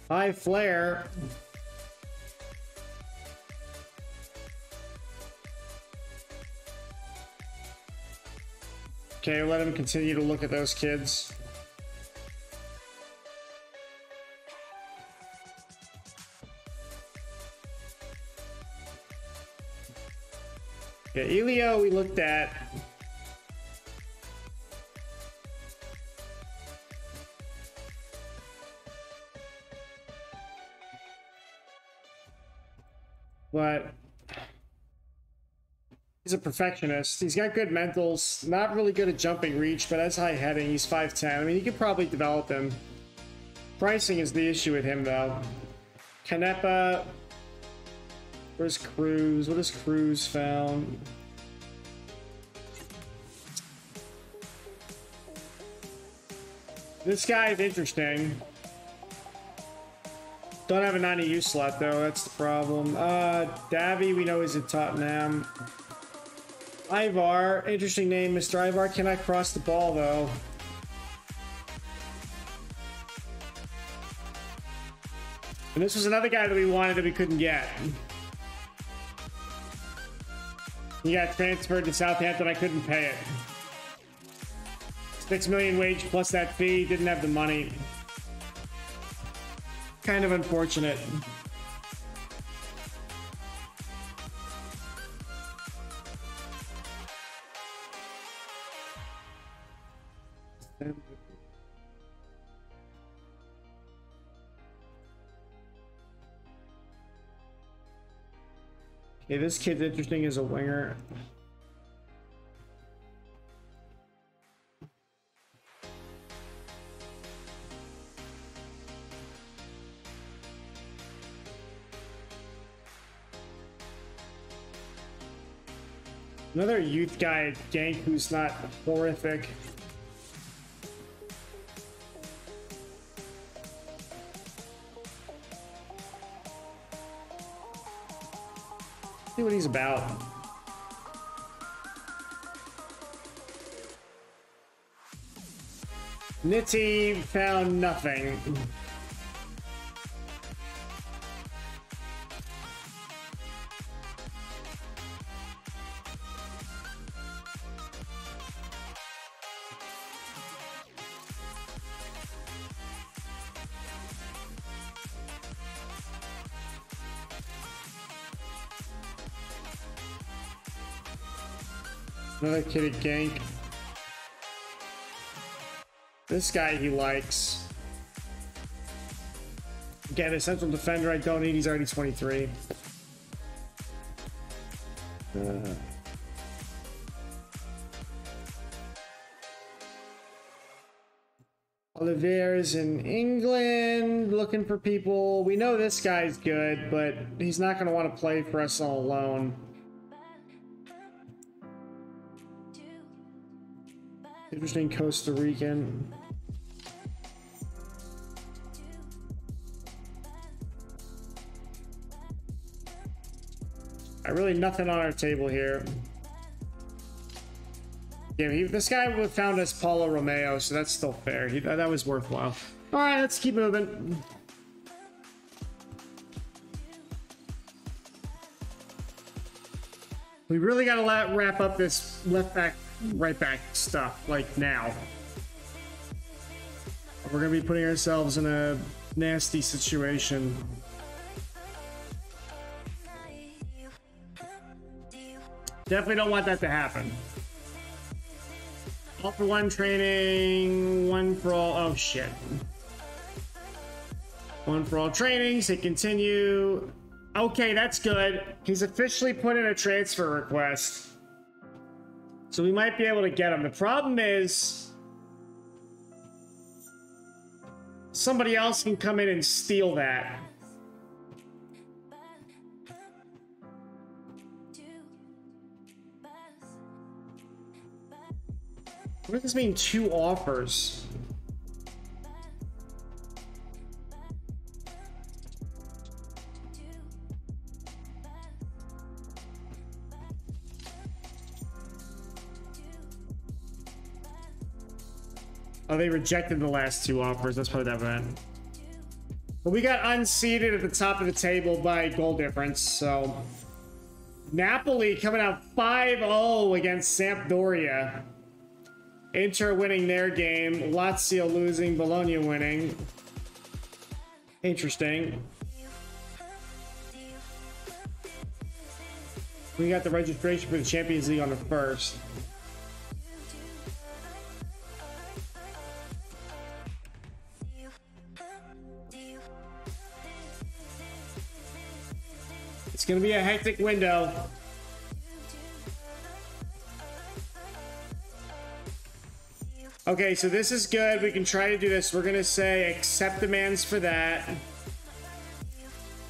High flare. Okay, let him continue to look at those kids. Okay, Elio we looked at. But he's a perfectionist. He's got good mentals, not really good at jumping reach, but has high heading. He's 5'10". I mean, you could probably develop him. Pricing is the issue with him, though. Canepa. Where's Cruz? What has Cruz found? This guy is interesting. Don't have a 90U slot, though. That's the problem. Davy, we know he's at Tottenham. Ivar, interesting name. Mr. Ivar cannot cross the ball, though. And this was another guy that we wanted that we couldn't get. He got transferred to Southampton. I couldn't pay it. 6 million wage plus that fee. Didn't have the money. Kind of unfortunate. Okay, this kid's interesting as a winger. Another youth guy at Genk who's not horrific. See what he's about. Nitty found nothing. Another kid at Genk. This guy he likes. Again, a central defender I don't need. He's already 23. Olivier's in England, looking for people. We know this guy's good, but he's not going to want to play for us all alone. Interesting Costa Rican. Really nothing on our table here. Yeah, this guy found us Paulo Romeo, so that's still fair. That was worthwhile. All right, let's keep moving. We really got to wrap up this left back, right back stuff, like now. We're going to be putting ourselves in a nasty situation. Definitely don't want that to happen. All for one training, one for all. Oh shit. One for all trainings. Hit continue. Okay, that's good. He's officially put in a transfer request. So we might be able to get him. The problem is somebody else can come in and steal that. What does this mean? 2 offers. Oh, they rejected the last 2 offers. That's probably that meant. But we got unseated at the top of the table by goal difference, so Napoli coming out 5-0 against Sampdoria. Inter winning their game, Lazio losing, Bologna winning. Interesting. We got the registration for the Champions League on the 1st. It's gonna be a hectic window. Okay, so this is good. We can try to do this. We're gonna say accept demands for that.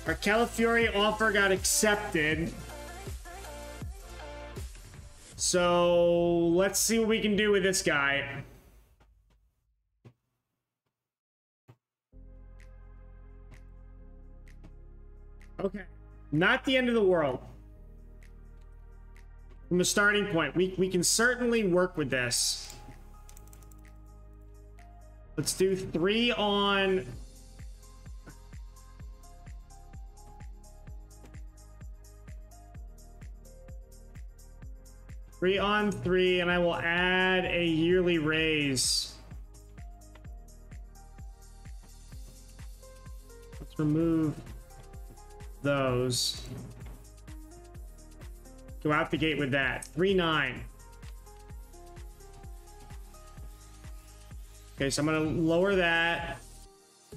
Our Calafiori offer got accepted. So let's see what we can do with this guy. Okay. Not the end of the world. From a starting point, we can certainly work with this. Let's do 3 on... Three on 3, and I will add a yearly raise. Let's remove those. Go out the gate with that. 3-9. Okay, so I'm gonna lower that. I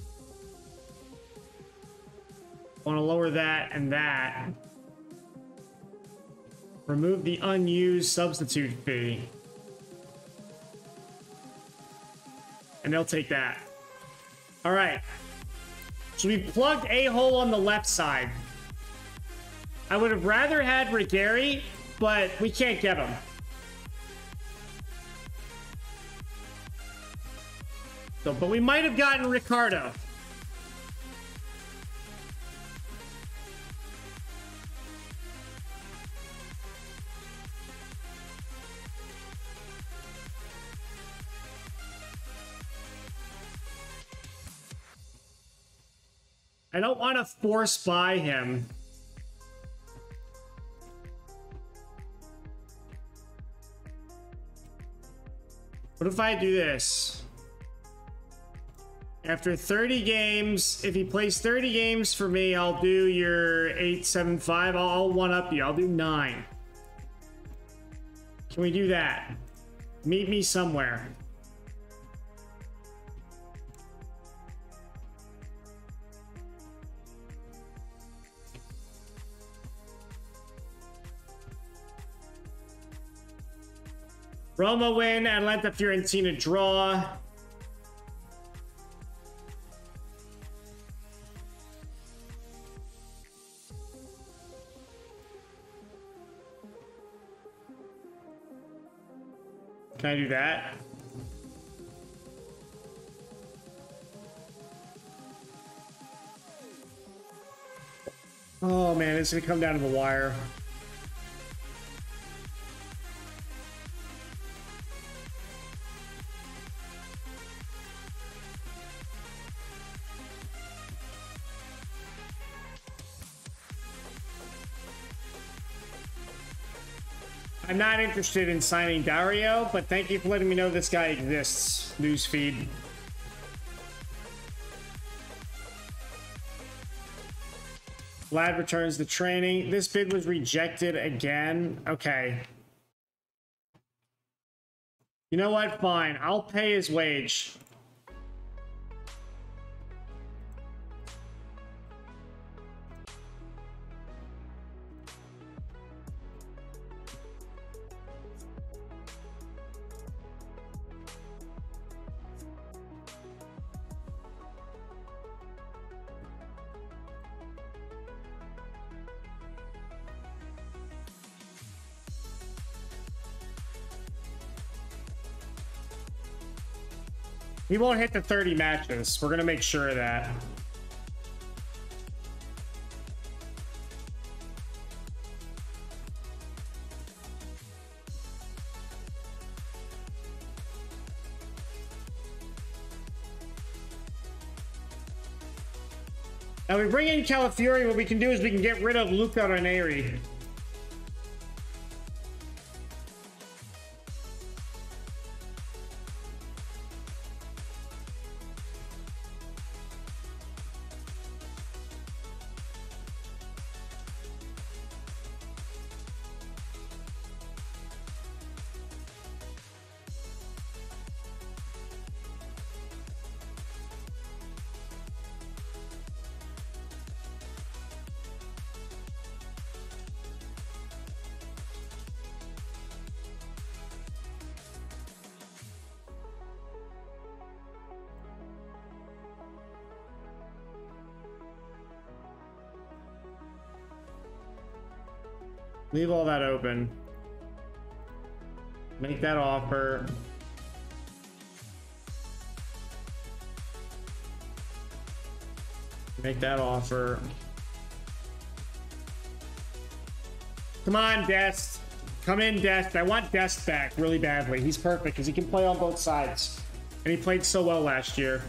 want to lower that and that. Remove the unused substitute fee. And they'll take that. All right. So we plugged a hole on the left side. I would have rather had Rigeri, but we can't get him. So, but we might have gotten Ricardo. I don't want to force buy him. What if I do this? After 30 games, if he plays 30 games for me, I'll do your 875. I'll one-up you. I'll do 9. Can we do that? Meet me somewhere. Roma win, Atalanta Fiorentina draw. Can I do that? Oh man, it's gonna come down to the wire. I'm not interested in signing Dario, but thank you for letting me know this guy exists. Newsfeed. Vlad returns to training. This bid was rejected again. Okay. You know what? Fine. I'll pay his wage. He won't hit the 30 matches. We're going to make sure of that. Now we bring in Calafiori. What we can do is we can get rid of Luca Ranieri. Leave all that open. Make that offer. Make that offer. Come on, Dest. Come in, Dest. I want Dest back really badly. He's perfect because he can play on both sides. And he played so well last year.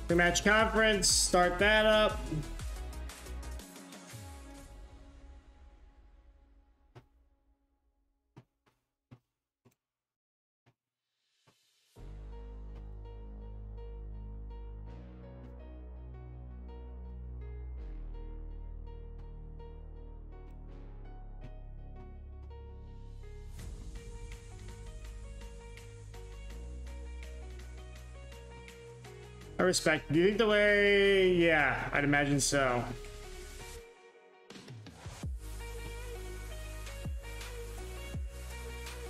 Pre-match conference. Start that up. I respect. Do you think the way? Yeah, I'd imagine so.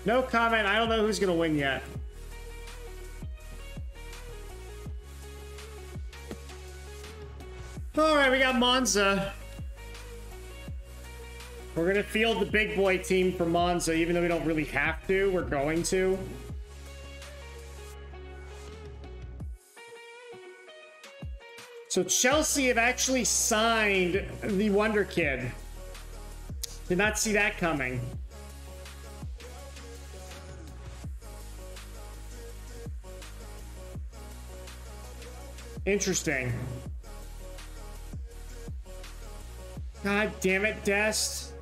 No comment. I don't know who's gonna win yet. All right, we got Monza. We're gonna field the big boy team for Monza, even though we don't really have to. We're going to. So Chelsea have actually signed the Wonder Kid. Did not see that coming. Interesting. God damn it, Dest.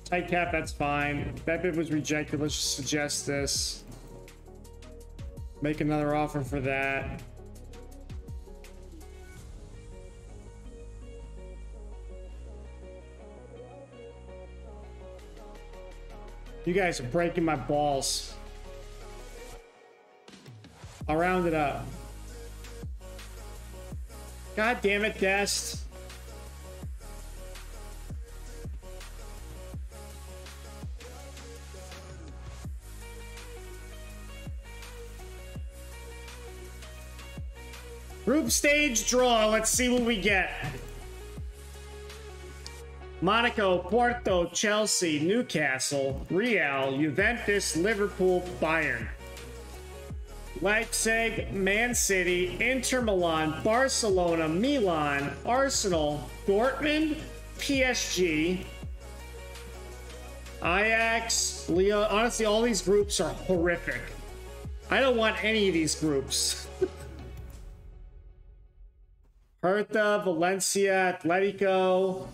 Tight cap, that's fine. That bid was rejected. Let's just suggest this. Make another offer for that. You guys are breaking my balls. I'll round it up. God damn it, Dest. Group stage draw. Let's see what we get. Monaco, Porto, Chelsea, Newcastle, Real, Juventus, Liverpool, Bayern. Leipzig, Man City, Inter Milan, Barcelona, Milan, Arsenal, Dortmund, PSG, Ajax, Lyon. Honestly, all these groups are horrific. I don't want any of these groups. Hertha, Valencia, Atletico.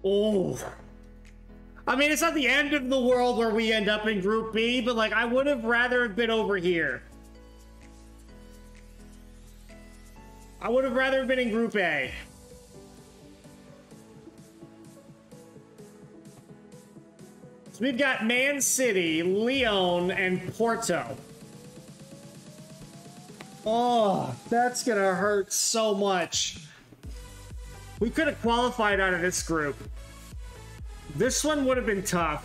Oh. I mean, it's not the end of the world where we end up in Group B, but, like, I would have rather been over here. I would have rather been in Group A. So we've got Man City, Lyon, and Porto. Oh, that's gonna hurt so much. We could have qualified out of this group. This one would have been tough.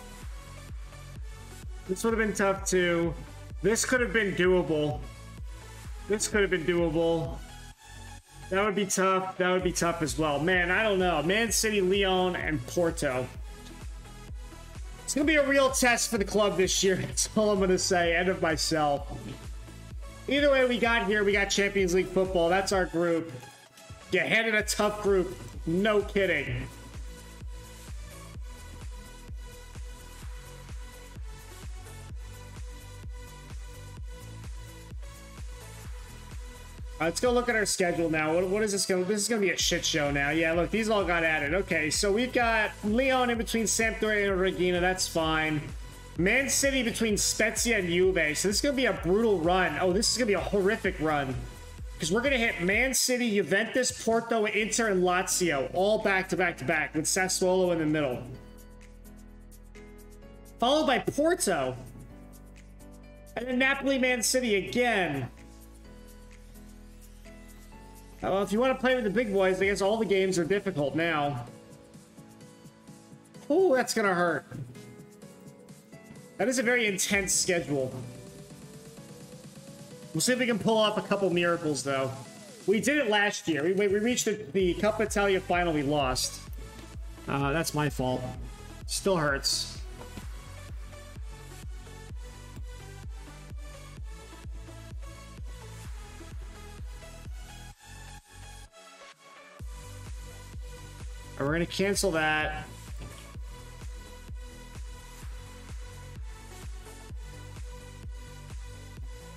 This would have been tough too. This could have been doable. This could have been doable. That would be tough. That would be tough as well. Man, I don't know. Man City, Lyon, and Porto. It's gonna be a real test for the club this year. That's all I'm gonna say. And of myself. Either way we got here, we got Champions League football. That's our group. Get handed a tough group. No kidding. Let's go look at our schedule now. What is this going to... This is going to be a shit show now. Yeah, look, these all got added. Okay, so we've got Lyon in between Sampdoria and Regina. That's fine. Man City between Spezia and Juve. So this is going to be a brutal run. Oh, this is going to be a horrific run. Because we're going to hit Man City, Juventus, Porto, Inter, and Lazio. All back-to-back-to-back with Sassuolo in the middle. Followed by Porto. And then Napoli, Man City again. Well, if you want to play with the big boys, I guess all the games are difficult now. Oh, that's going to hurt. That is a very intense schedule. We'll see if we can pull off a couple miracles, though. We did it last year. We reached the Coppa Italia final. We lost. That's my fault. Still hurts. We're gonna cancel that.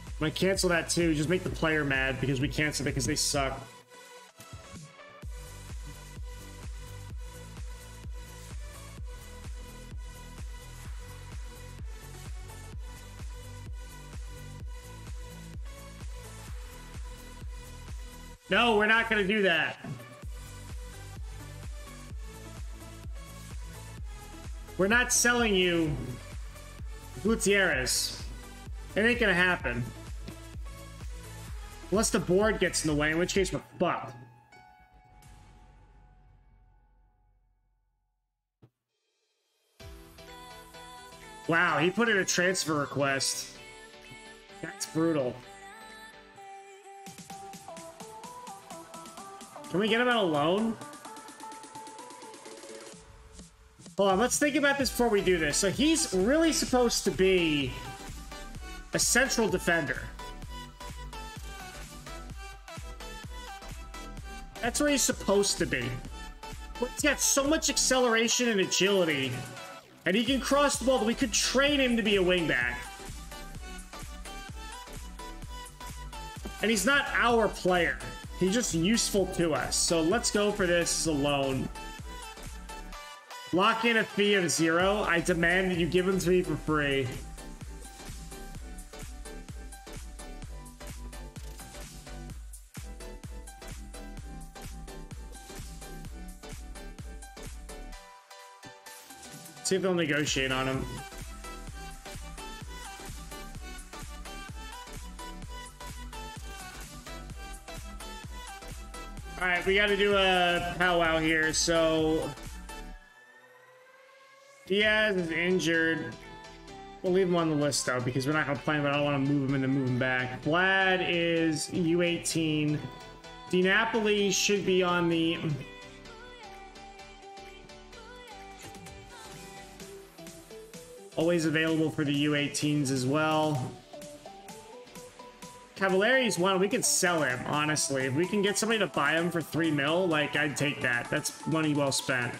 I'm gonna cancel that too. Just make the player mad because we canceled it because they suck. No, we're not gonna do that. We're not selling you Gutierrez. It ain't gonna happen. Unless the board gets in the way, in which case we're fucked. Wow, he put in a transfer request. That's brutal. Can we get him out alone? Hold on, let's think about this before we do this. So he's really supposed to be a central defender. That's where he's supposed to be. But he's got so much acceleration and agility. And he can cross the ball that we could train him to be a wingback. And he's not our player. He's just useful to us. So let's go for this as a loan. Lock in a fee of 0. I demand that you give him to me for free. See if they'll negotiate on him. All right, we got to do a powwow here. So Diaz is injured. We'll leave him on the list though because we're not gonna play him. But I don't want to move him and then move him back. Vlad is U18. Di Napoli should be on the. Always available for the U18s as well. Cavalleri's one. We could sell him, honestly. If we can get somebody to buy him for 3 mil, like, I'd take that. That's money well spent.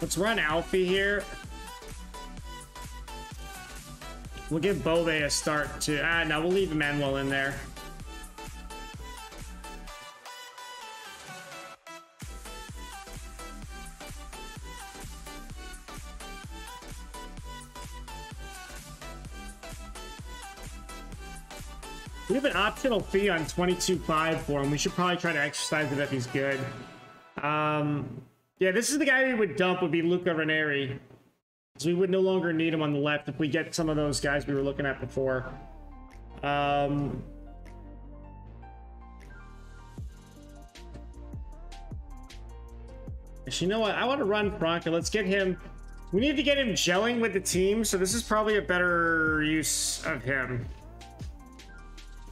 Let's run Alfie here. We'll give Bove a start too. No, we'll leave Emmanuel in there. We have an optional fee on 22.5 for him. We should probably try to exercise it if he's good. Yeah, this is the guy we would dump, would be Luca Ranieri. So we would no longer need him on the left if we get some of those guys we were looking at before. Actually, you know what? I want to run Franca. Let's get him. We need to get him gelling with the team, so this is probably a better use of him.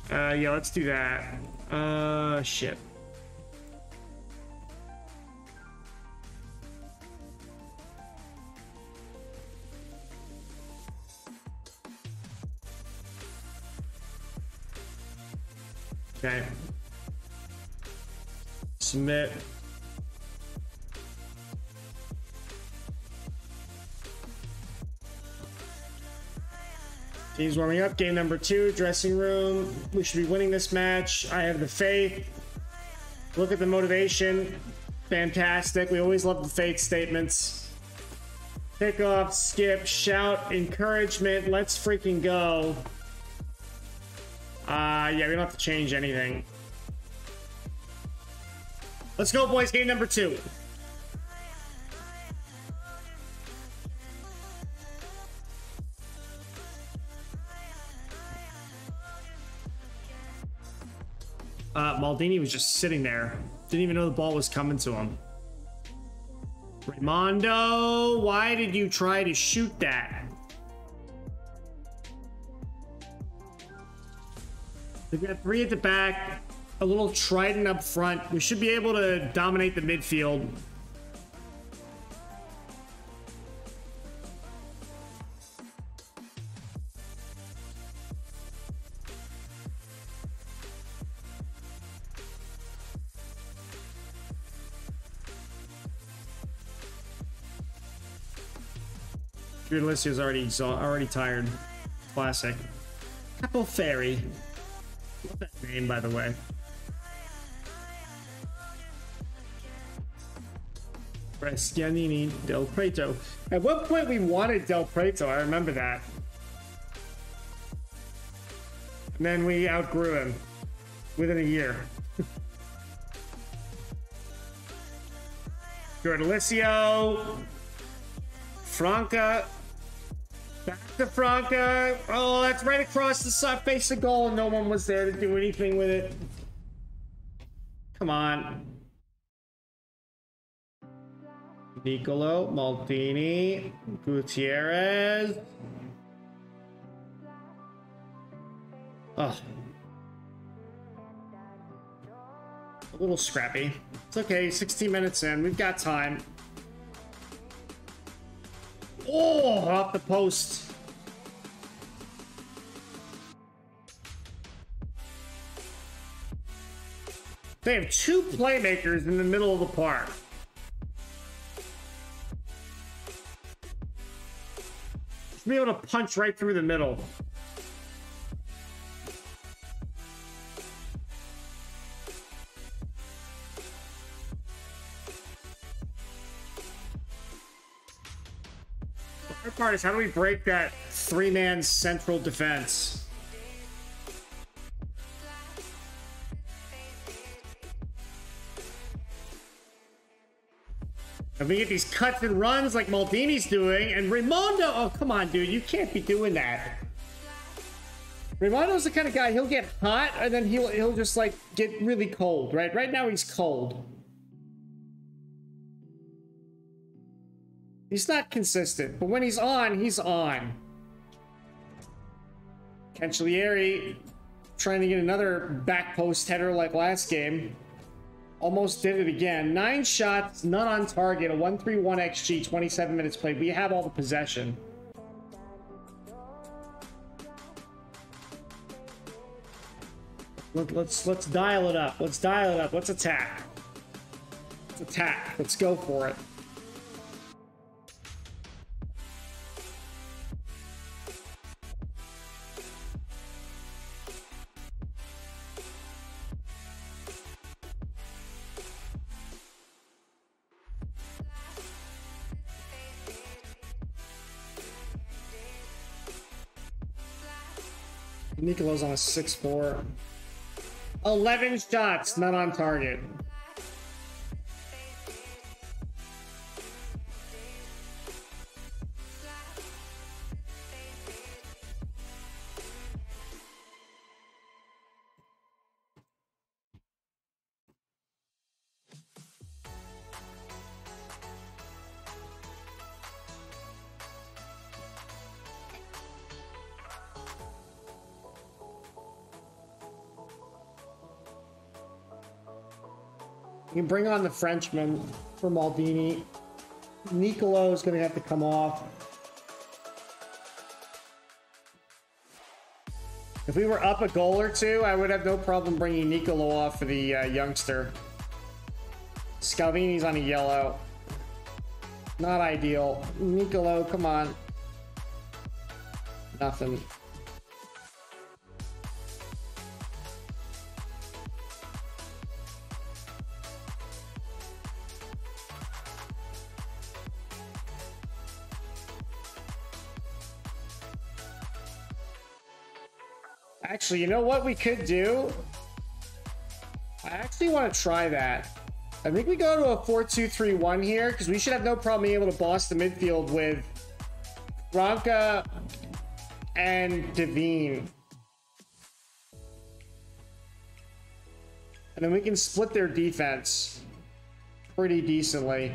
Yeah, let's do that. Shit. Okay. Submit. Team's warming up. Game number 2, dressing room. We should be winning this match. I have the faith. Look at the motivation. Fantastic. We always love the faith statements. Pick off, skip, shout, encouragement. Let's freaking go. Yeah, we don't have to change anything. Let's go, boys. Game number 2. Maldini was just sitting there. Didn't even know the ball was coming to him. Raimondo, why did you try to shoot that? They've got 3 at the back, a little trident up front. We should be able to dominate the midfield. Ulysses already tired. Classic. Capo Ferry. Love that name, by the way. Brescianini Del Prato. At one point we wanted Del Prato, I remember that. And then we outgrew him within a year. Gordelicio. Franca. Back to Franca. Oh, that's right across the side face of goal, and no one was there to do anything with it. Come on. Nicolo, Maldini, Gutierrez. Oh. A little scrappy. It's okay, 16 minutes in. We've got time. Oh, off the post. They have 2 playmakers in the middle of the park. Should be able to punch right through the middle. The hard part is, how do we break that 3-man central defense? If we get these cuts and runs like Maldini's doing, and Raimondo, oh, come on, dude, you can't be doing that. Raimondo's the kind of guy, he'll get hot, and then he'll just, like, get really cold, right? Right now, he's cold. He's not consistent, but when he's on, he's on. Cancellieri trying to get another back post header like last game. Almost did it again. 9 shots, none on target, a 131 XG, 27 minutes played. We have all the possession. Let's dial it up. Let's dial it up. Let's attack. Let's attack. Let's go for it. Nicolo's on a 6-4. 11 shots, not on target. You can bring on the Frenchman for Maldini. Nicolo is going to have to come off. If we were up a goal or two, I would have no problem bringing Nicolo off for the youngster. Scalvini's on a yellow. Not ideal. Nicolo, come on. Nothing. Actually, you know what we could do? I actually want to try that. I think we go to a 4-2-3-1 here, because we should have no problem being able to boss the midfield with Branca and Devine. And And then we can split their defense pretty decently.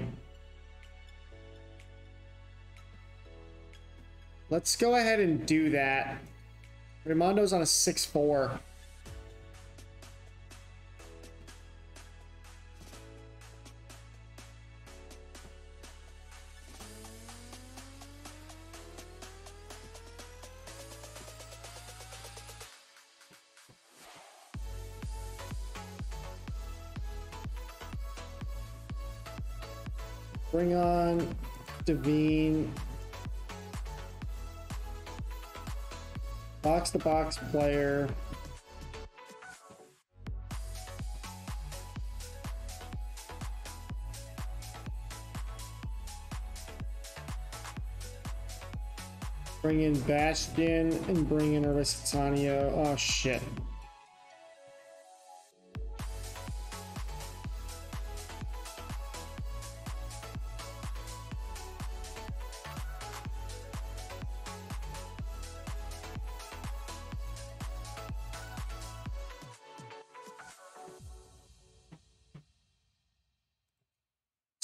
Let's go ahead and do that. Raimondo's on a 6-4. Bring on Devine. Box-to-box player. Bring in Bastion and bring in Aristanio. Oh, shit.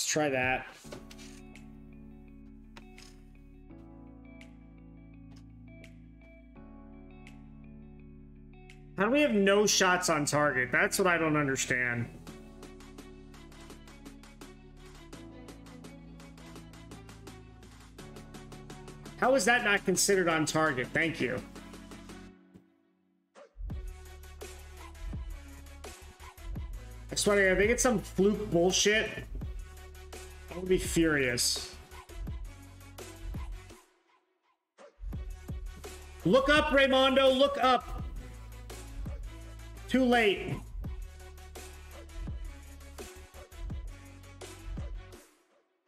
Try that. How do we have no shots on target? That's what I don't understand. How is that not considered on target? Thank you. I swear to God, if they get some fluke bullshit, I would be furious. Look up, Raimondo. Look up. Too late.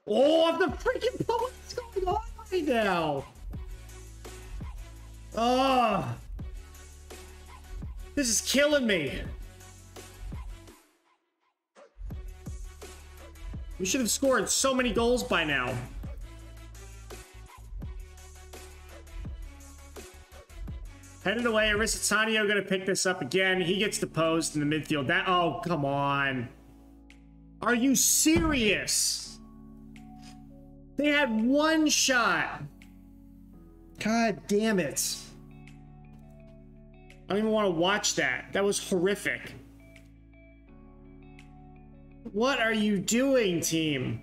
Oh, the freaking what's going on right now? Oh, this is killing me. We should have scored so many goals by now. Headed away. Aristanio gonna pick this up again. He gets deposed in the midfield. That, oh, come on. Are you serious? They had one shot. God damn it. I don't even want to watch that. That was horrific. What are you doing, team?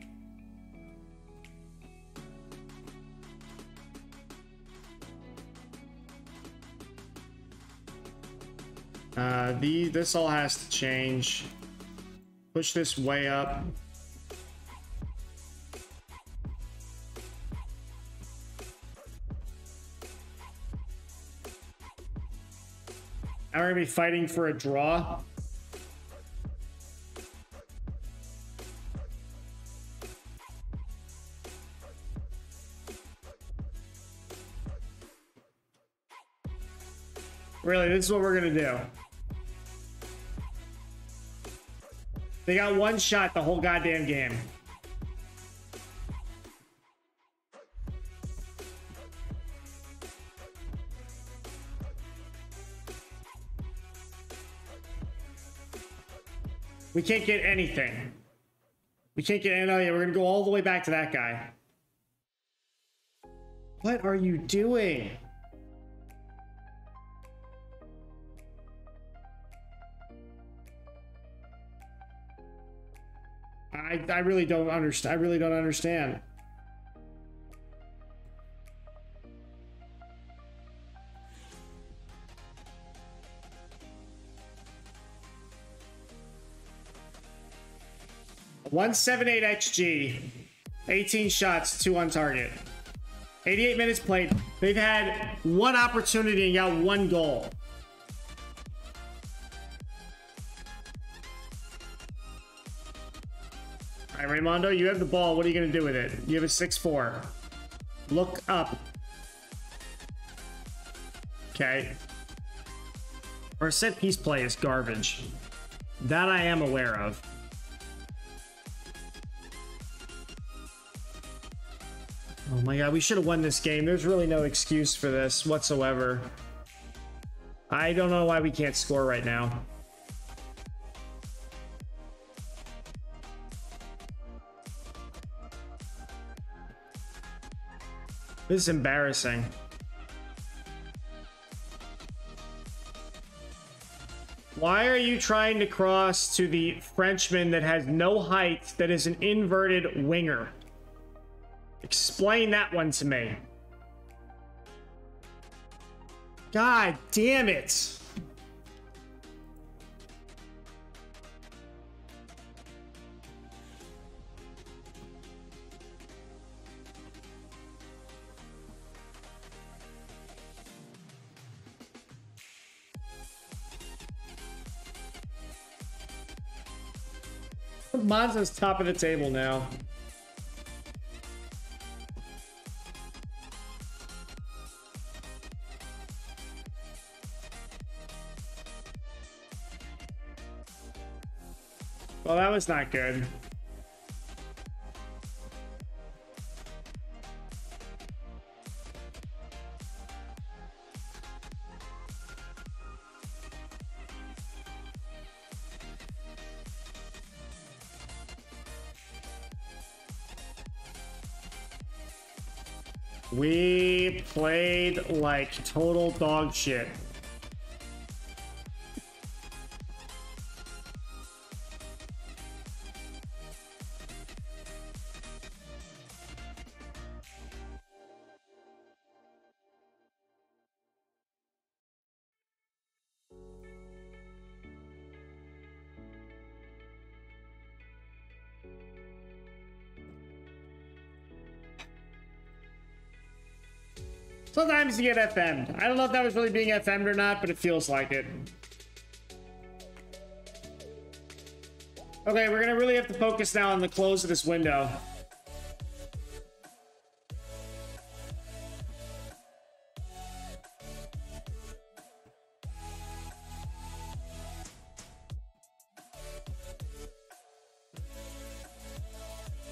This all has to change. Push this way up. Now we're gonna be fighting for a draw. Really, this is what we're gonna do. They got one shot the whole goddamn game. We can't get anything. We can't get any. Oh yeah, we're gonna go all the way back to that guy. What are you doing? I really don't understand. I really don't understand. .178 XG, 18 shots, 2 on target, 88 minutes played. They've had one opportunity and got one goal. All right, Raimondo, you have the ball. What are you going to do with it? You have a 6-4. Look up. Okay. Our set piece play is garbage. That I am aware of. Oh my God, we should have won this game. There's really no excuse for this whatsoever. I don't know why we can't score right now. This is embarrassing. Why are you trying to cross to the Frenchman that has no height, that is an inverted winger? Explain that one to me. God damn it. Monza's top of the table now. Well, that was not good. We played like total dog shit. Sometimes you get FM'd. I don't know if that was really being FM'd or not, but it feels like it. Okay, we're gonna really have to focus now on the close of this window.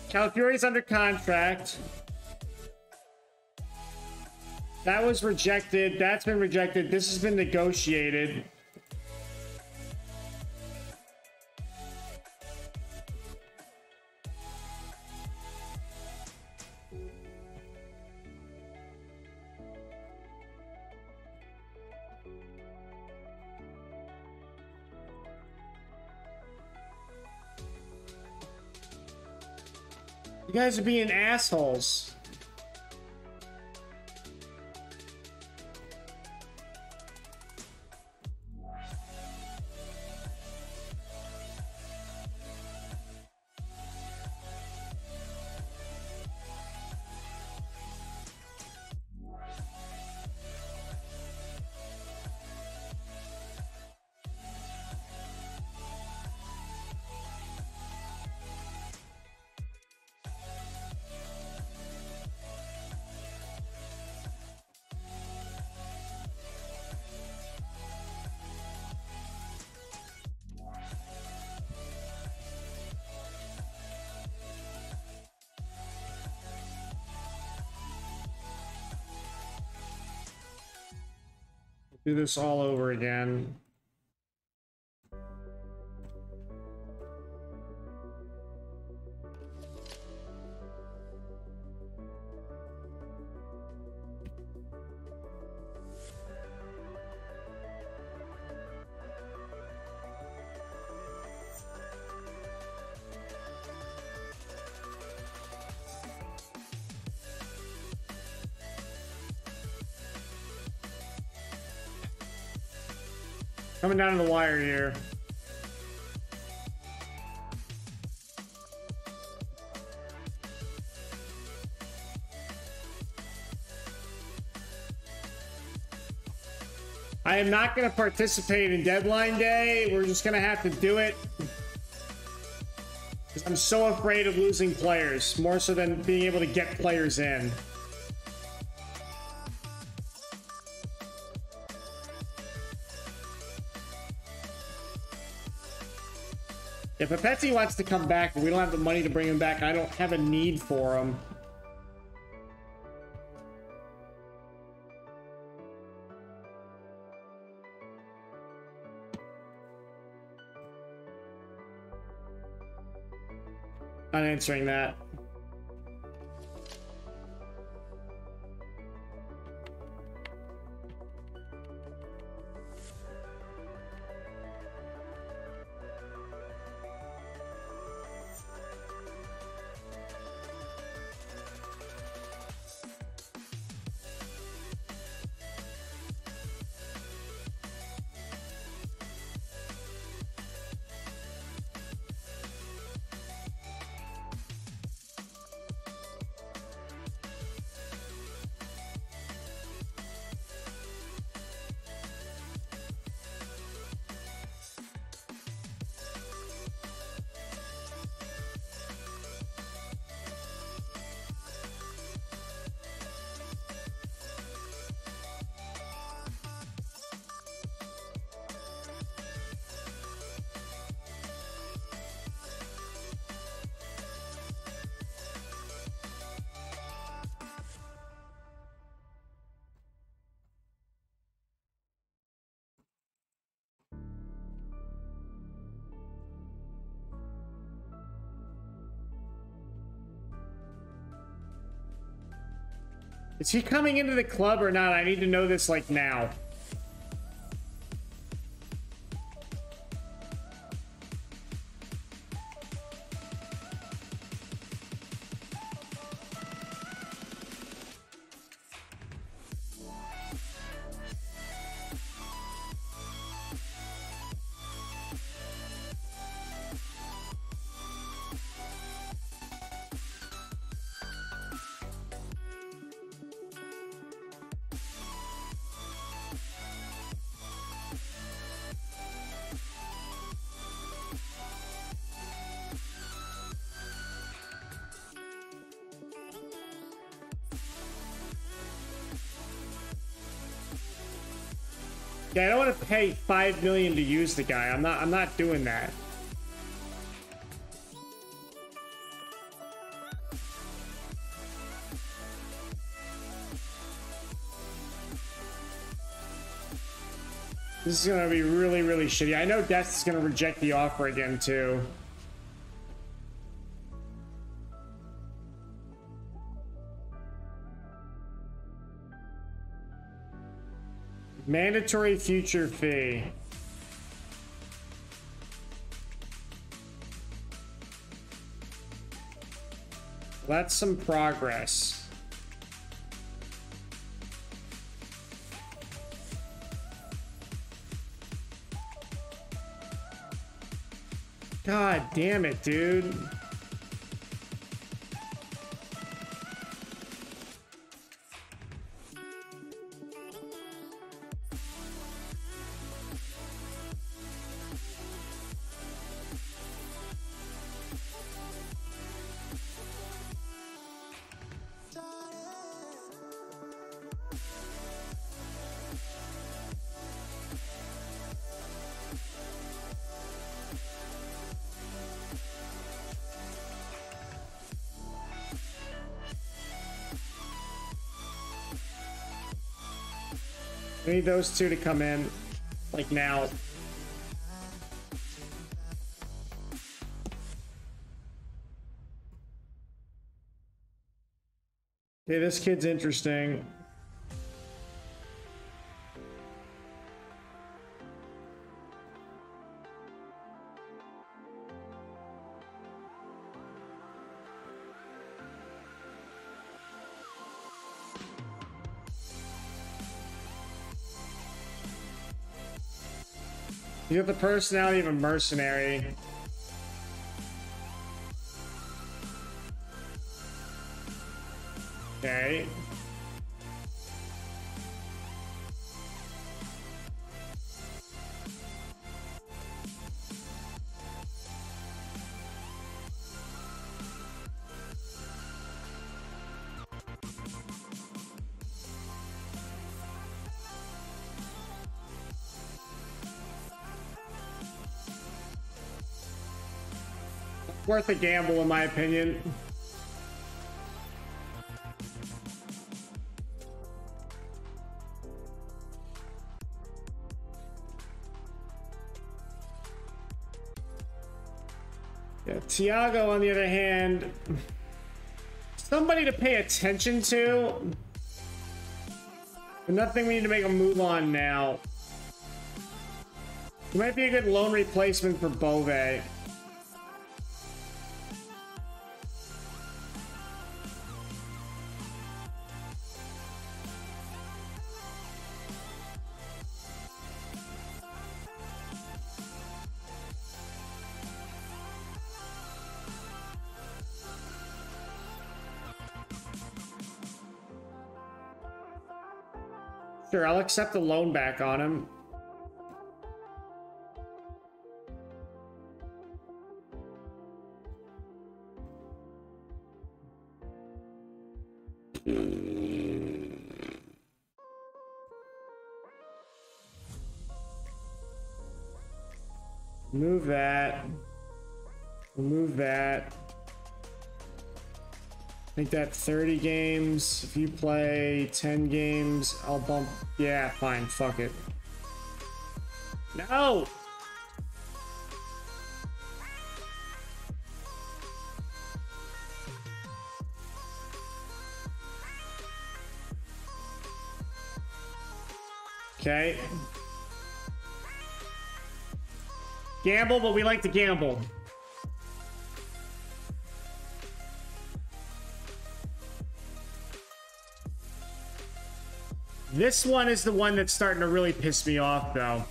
Calafiori's under contract. That was rejected. That's been rejected. This has been negotiated. You guys are being assholes. Do this all over again. Coming down to the wire here. I am not going to participate in deadline day. We're just going to have to do it. Because I'm so afraid of losing players, more so than being able to get players in. If Papetti wants to come back, but we don't have the money to bring him back, I don't have a need for him. Not answering that. Is he coming into the club or not? I need to know this, like, now. Yeah, I don't want to pay $5 million to use the guy. I'm not doing that. This is gonna be really, really shitty. I know Death is gonna reject the offer again too. Mandatory future fee. That's some progress. God damn it, dude. We need those two to come in, like, now. Okay, this kid's interesting. You have the personality of a mercenary. Okay. Worth a gamble, in my opinion. Yeah, Tiago, on the other hand, somebody to pay attention to, but nothing we need to make a move on now. He might be a good loan replacement for Bove. Sure, I'll accept the loan back on him. Move that. Remove that. Make that 30 games. If you play 10 games, I'll bump. Yeah, fine. Fuck it. No! Okay. Gamble, but we like to gamble. This one is the one that's starting to really piss me off, though.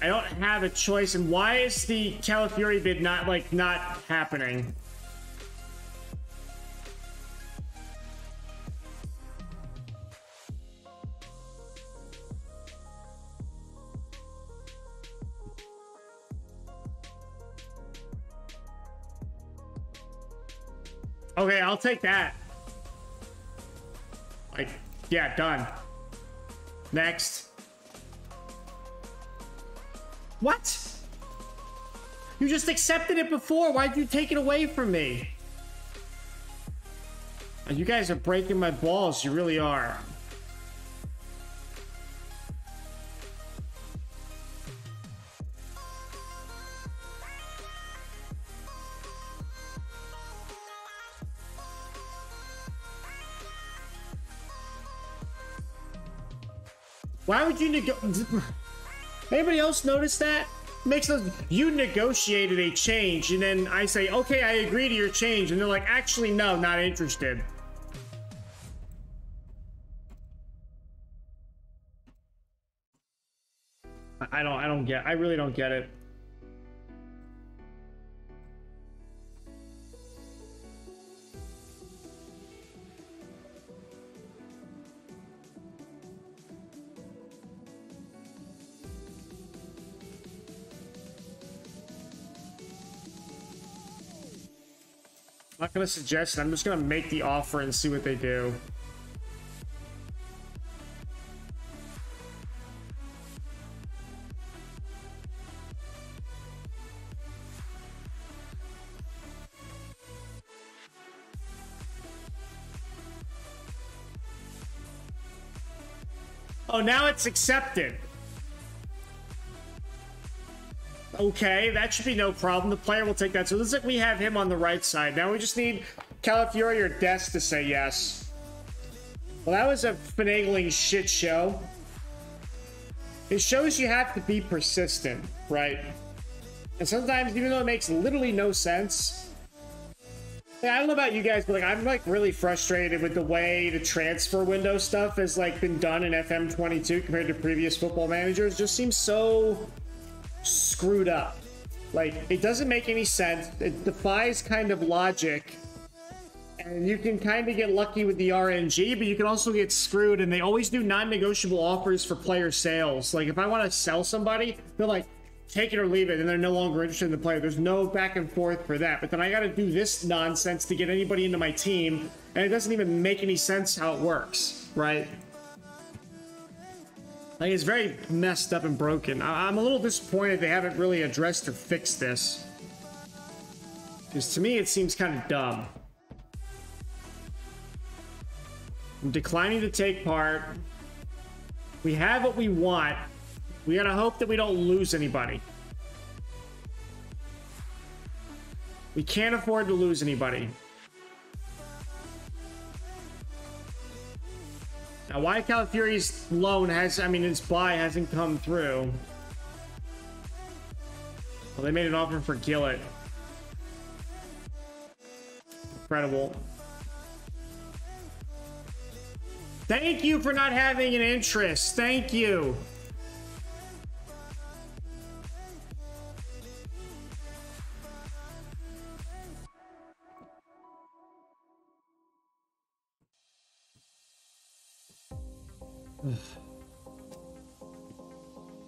I don't have a choice, and why is the Calafiori bid not happening? Okay, I'll take that. Like, yeah, done. Next. What? You just accepted it before. Why'd you take it away from me? You guys are breaking my balls. You really are. Why would you Anybody else notice that? Makes us, you negotiated a change, and then I say, okay, I agree to your change, and they're like, actually, no, not interested. I really don't get it. I'm not going to suggest it. I'm just going to make the offer and see what they do. Oh, now it's accepted. Okay, that should be no problem. The player will take that. So looks like we have him on the right side. Now we just need Calafiori or Des to say yes. Well, that was a finagling shit show. It shows you have to be persistent, right? And sometimes, even though it makes literally no sense, I don't know about you guys, but like I'm like really frustrated with the way the transfer window stuff has like been done in FM22 compared to previous football managers. It just seems so screwed up. Like, it doesn't make any sense. It defies kind of logic, and you can kind of get lucky with the RNG, but you can also get screwed. And they always do non-negotiable offers for player sales. Like, if I want to sell somebody, they're like, take it or leave it, and they're no longer interested in the player. There's no back and forth for that. But then I got to do this nonsense to get anybody into my team, and it doesn't even make any sense how it works, right? Like, it's very messed up and broken. I'm a little disappointed they haven't really addressed or fixed this, because to me it seems kind of dumb. I'm declining to take part. We have what we want. We gotta hope that we don't lose anybody. We can't afford to lose anybody. Now, why Calafiori's loan his buy hasn't come through. Well, they made an offer for Gillett. Incredible. Thank you for not having an interest. Thank you.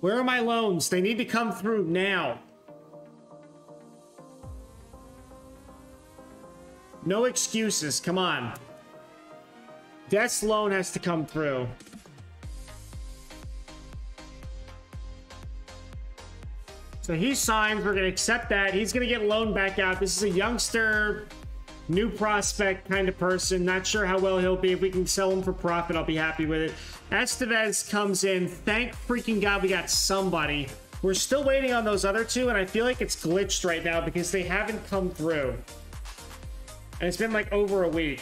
Where are my loans? They need to come through now. No excuses. Come on. Des loan has to come through. So he signs. We're going to accept that. He's going to get loaned back out. This is a youngster, new prospect kind of person. Not sure how well he'll be. If we can sell him for profit, I'll be happy with it. Estevez comes in. Thank freaking God we got somebody. We're still waiting on those other two, and I feel like it's glitched right now because they haven't come through. And it's been like over a week.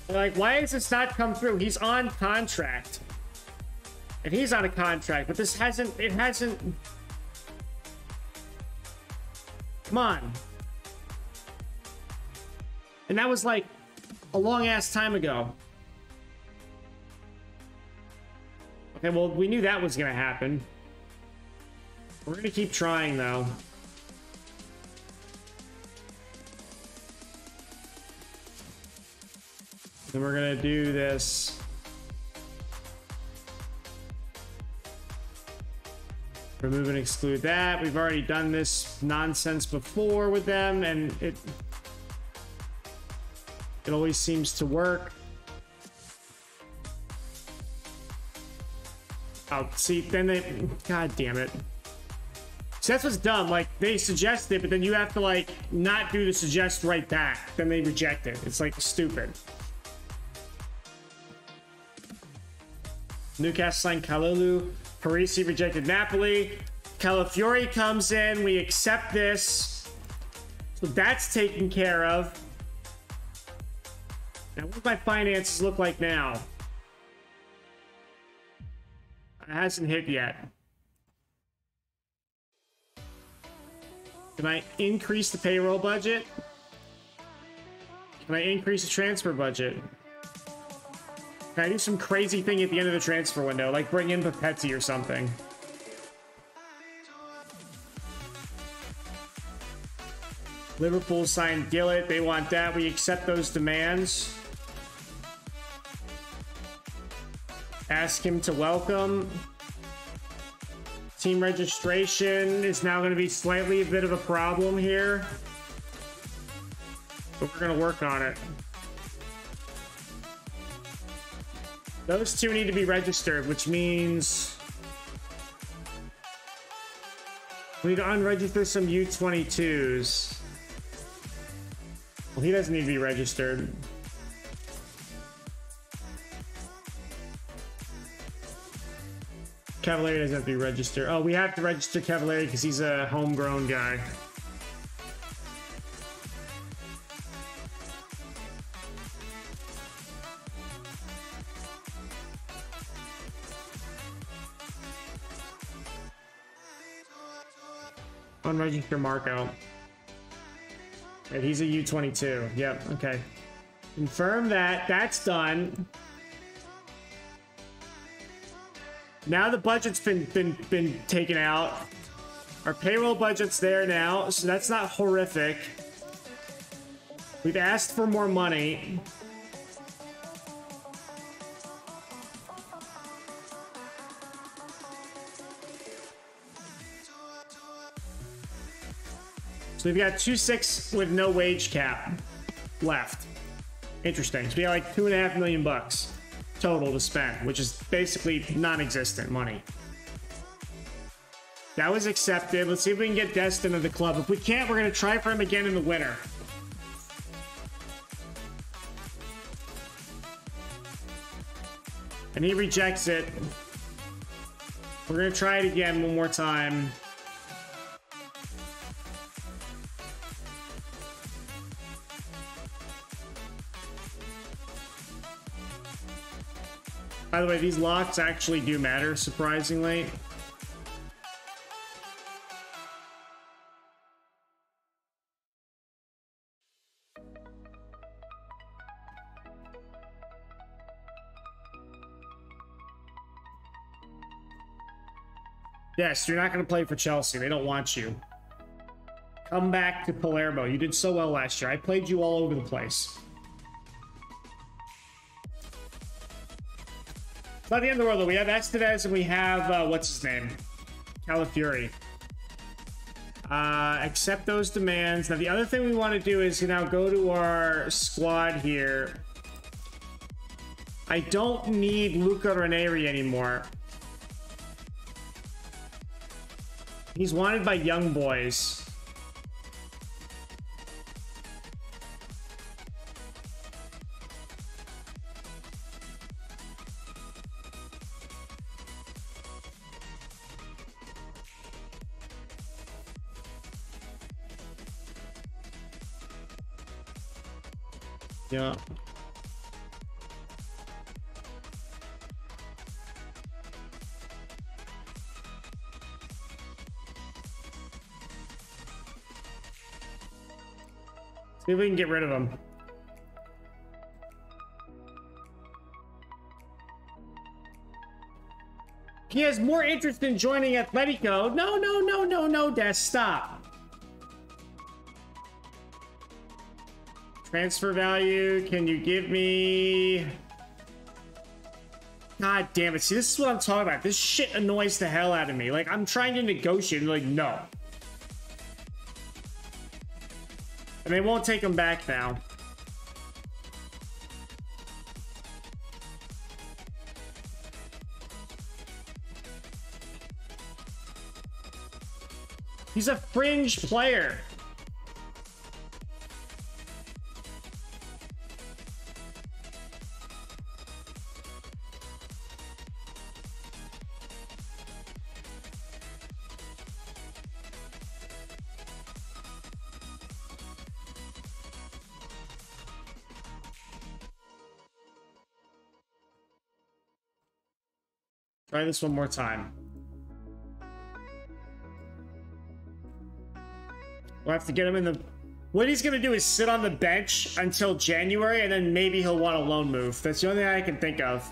Like, why does this not come through? He's on contract. And he's on a contract, but this hasn't... It hasn't... Come on. And that was like a long-ass time ago. Okay, well, we knew that was going to happen. We're going to keep trying, though. Then we're going to do this. Remove and exclude that. We've already done this nonsense before with them, and it always seems to work. Oh, see, then they... God damn it. See, that's what's dumb. Like, they suggest it, but then you have to, like, not do the suggest right back. Then they reject it. It's, like, stupid. Newcastle signed Kalulu. Parisi rejected Napoli. Calafiori comes in. We accept this. So that's taken care of. Now, what do my finances look like now? It hasn't hit yet. Can I increase the payroll budget? Can I increase the transfer budget? Can I do some crazy thing at the end of the transfer window, like bring in Papetti or something? Liverpool signed Gillett. They want that. We accept those demands. Ask him to welcome. Team registration is now going to be slightly a bit of a problem here. But we're going to work on it. Those two need to be registered, which means we need to unregister some U22s. Well, he doesn't need to be registered. Cavalieri doesn't have to be registered. Oh, we have to register Cavalieri because he's a homegrown guy. Unregister Marco. And he's a U22. Yep, okay. Confirm that. That's done. Now the budget's been taken out. Our payroll budget's there now, so that's not horrific. We've asked for more money. So we've got 2.6 with no wage cap left. Interesting. So we got like $2.5 million total to spend, which is basically non-existent money. That was accepted. Let's see if we can get Destin to the club. If we can't, we're going to try for him again in the winter. And he rejects it. We're going to try it again one more time. By the way, these locks actually do matter, surprisingly. Yes, you're not going to play for Chelsea. They don't want you. Come back to Palermo. You did so well last year. I played you all over the place. It's not the end of the world, though. We have Estevez and we have, what's his name? Calafiori. Accept those demands. Now, the other thing we want to do is now go to our squad here. I don't need Luca Ranieri anymore. He's wanted by young boys. Yeah. Maybe we can get rid of him. He has more interest in joining Atletico. No, Des, stop. Transfer value, can you give me... God damn it. See, this is what I'm talking about. This shit annoys the hell out of me. Like, I'm trying to negotiate. Like, no. And they won't take him back now. He's a fringe player. Try this one more time. We'll have to get him in the... What he's going to do is sit on the bench until January, and then maybe he'll want a loan move. That's the only thing I can think of.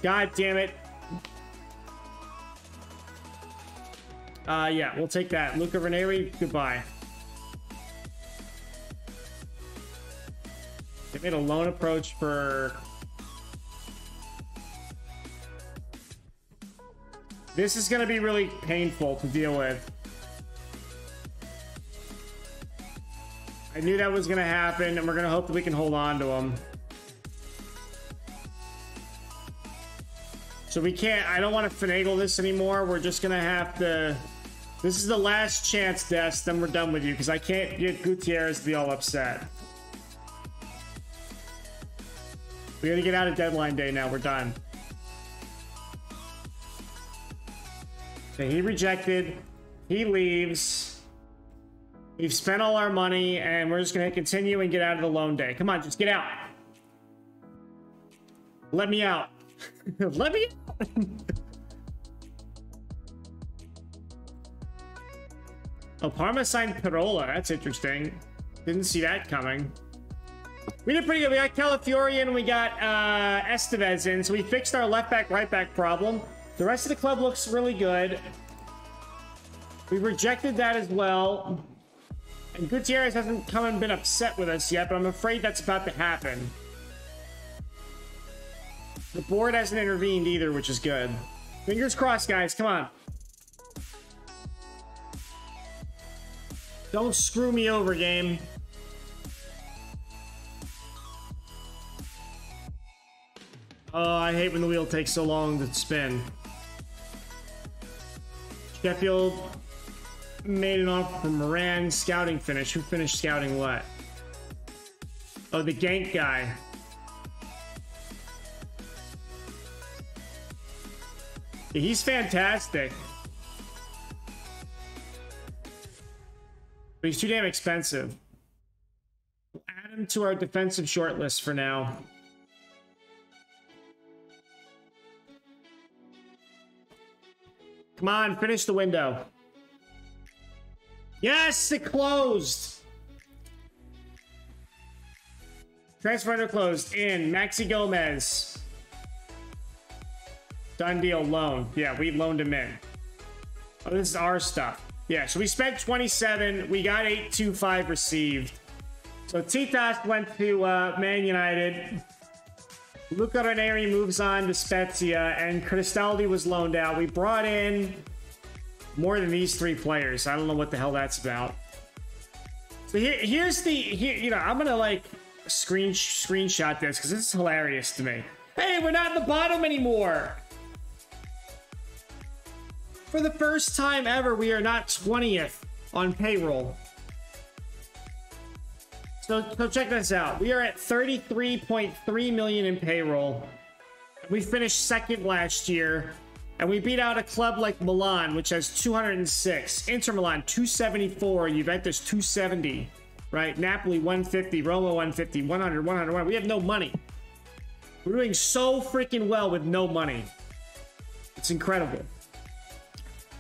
God damn it. Yeah, we'll take that. Luca Ranieri, goodbye. They made a loan approach for... This is going to be really painful to deal with. I knew that was going to happen, and we're going to hope that we can hold on to him. So we can't... I don't want to finagle this anymore. We're just going to have to... This is the last chance, Des. Then we're done with you, because I can't get Gutierrez to be all upset. We got to get out of deadline day now. We're done. Okay, he rejected. He leaves. We've spent all our money, and we're just going to continue and get out of the loan day. Come on, just get out. Let me out. Let me out. Oh, Parma signed Parola. That's interesting. Didn't see that coming. We did pretty good. We got Calafiori and we got Estevez in, so we fixed our left back, right back problem. The rest of the club looks really good. We rejected that as well. And Gutierrez hasn't come and been upset with us yet, but I'm afraid that's about to happen. The board hasn't intervened either, which is good. Fingers crossed, guys. Come on. Don't screw me over, game. Oh, I hate when the wheel takes so long to spin. Sheffield made an offer for Moran. Scouting finish. Who finished scouting what? Oh, the Gank guy. Yeah, he's fantastic. But he's too damn expensive. We'll add him to our defensive shortlist for now. Come on, finish the window. Yes, it closed. Transfer window closed. In Maxi Gomez. Done deal. Loan. Yeah, we loaned him in. Oh, this is our stuff. Yeah, so we spent 27. We got 825 received. So Titas went to Man United. Luca Ranieri moves on to Spezia, and Cristaldi was loaned out. We brought in more than these three players. I don't know what the hell that's about. So here's the... you know, I'm gonna like screenshot this because this is hilarious to me. Hey, we're not in the bottom anymore. For the first time ever, we are not 20th on payroll. So check this out. We are at 33.3 million in payroll. We finished second last year, and we beat out a club like Milan, which has 206. Inter Milan 274. Juventus 270. Right? Napoli 150. Roma 150. 100. 100. We have no money. We're doing so freaking well with no money. It's incredible.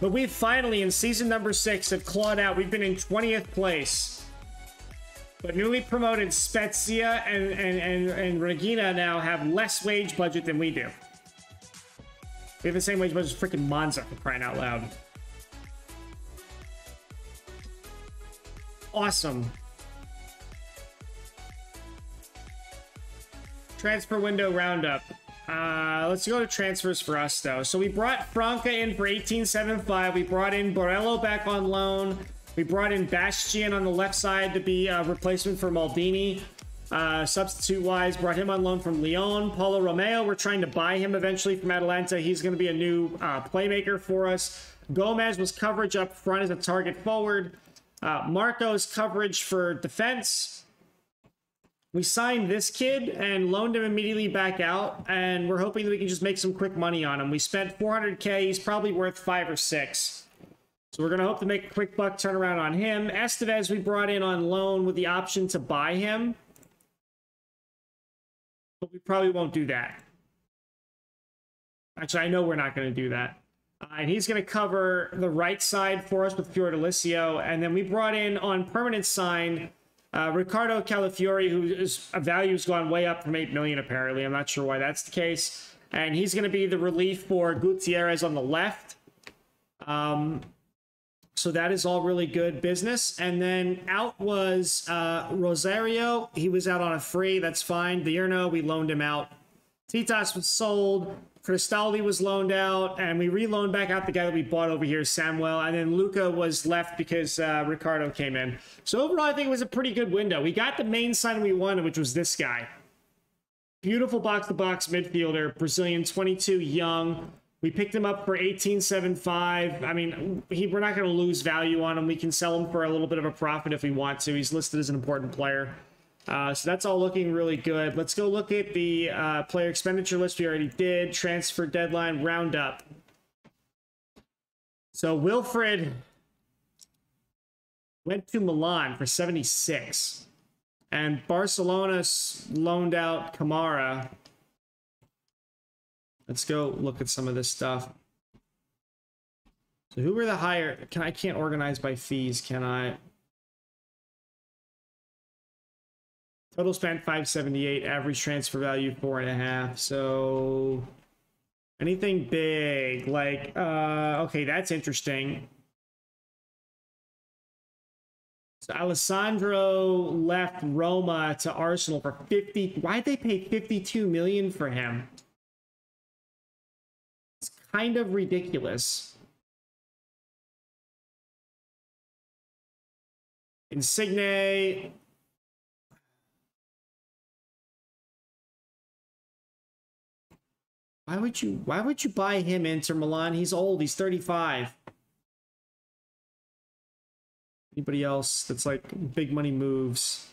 But we've finally, in season number 6, have clawed out. We've been in 20th place. But newly promoted Spezia and Regina now have less wage budget than we do. We have the same wage budget as freaking Monza, for crying out loud. Awesome. Transfer window roundup. Let's go to transfers for us, though. So we brought Franca in for 18.75. We brought in Borello back on loan. We brought in Bastian on the left side to be a replacement for Maldini. Substitute-wise, brought him on loan from Lyon. Paulo Romeo, we're trying to buy him eventually from Atalanta. He's going to be a new playmaker for us. Gomez was coverage up front as a target forward. Marco's coverage for defense. We signed this kid and loaned him immediately back out, and we're hoping that we can just make some quick money on him. We spent 400K. He's probably worth 5 or 6. So we're going to hope to make a quick buck turnaround on him. Estevez we brought in on loan with the option to buy him. But we probably won't do that. Actually, I know we're not going to do that. And he's going to cover the right side for us with Fiordalicio. And then we brought in on permanent sign Riccardo Calafiori, whose value's gone way up from 8 million apparently. I'm not sure why that's the case. And he's going to be the relief for Gutierrez on the left. So that is all really good business. And then out was Rosario. He was out on a free. That's fine. Diurno, we loaned him out. Titas was sold. Cristaldi was loaned out. And we reloaned back out the guy that we bought over here, Samuel. And then Luca was left because Ricardo came in. So overall, I think it was a pretty good window. We got the main sign we wanted, which was this guy. Beautiful box-to-box midfielder. Brazilian, 22, young. We picked him up for 18.75. I mean, we're not going to lose value on him. We can sell him for a little bit of a profit if we want to. He's listed as an important player. So that's all looking really good. Let's go look at the player expenditure list we already did. Transfer deadline roundup. So Wilfred went to Milan for 76. And Barcelona loaned out Kamara. Let's go look at some of this stuff. So who were the higher? I can't organize by fees, can I? Total spent 578, average transfer value 4.5. So anything big like okay, that's interesting. So Alessandro left Roma to Arsenal for 50. Why'd they pay 52 million for him? Kind of ridiculous. Insigne. Why would you buy him, Inter Milan? He's old. He's 35. Anybody else that's like big money moves?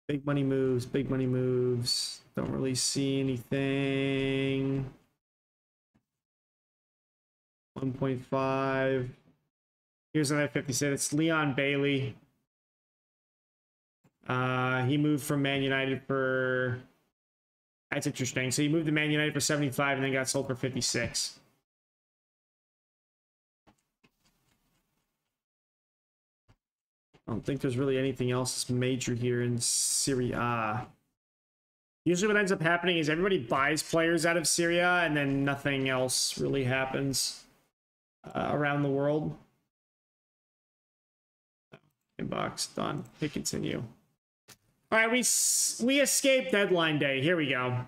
Big money moves, big money moves. Don't really see anything. 1.5. Here's another 50 cent. It's Leon Bailey. He moved from Man United for... That's interesting. So he moved to Man United for 75 and then got sold for 56. I don't think there's really anything else major here in Serie A. Usually what ends up happening is everybody buys players out of Serie A and then nothing else really happens around the world. Inbox done. Hit continue. All right, we escaped deadline day. Here we go.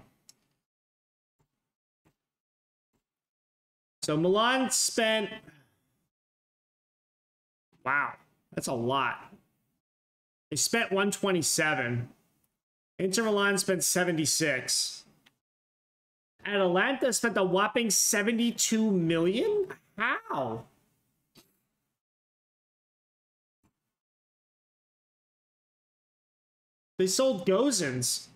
So Milan spent... Wow, that's a lot. They spent 127. Inter Milan spent 76. Atalanta spent a whopping 72 million? How? They sold Gozens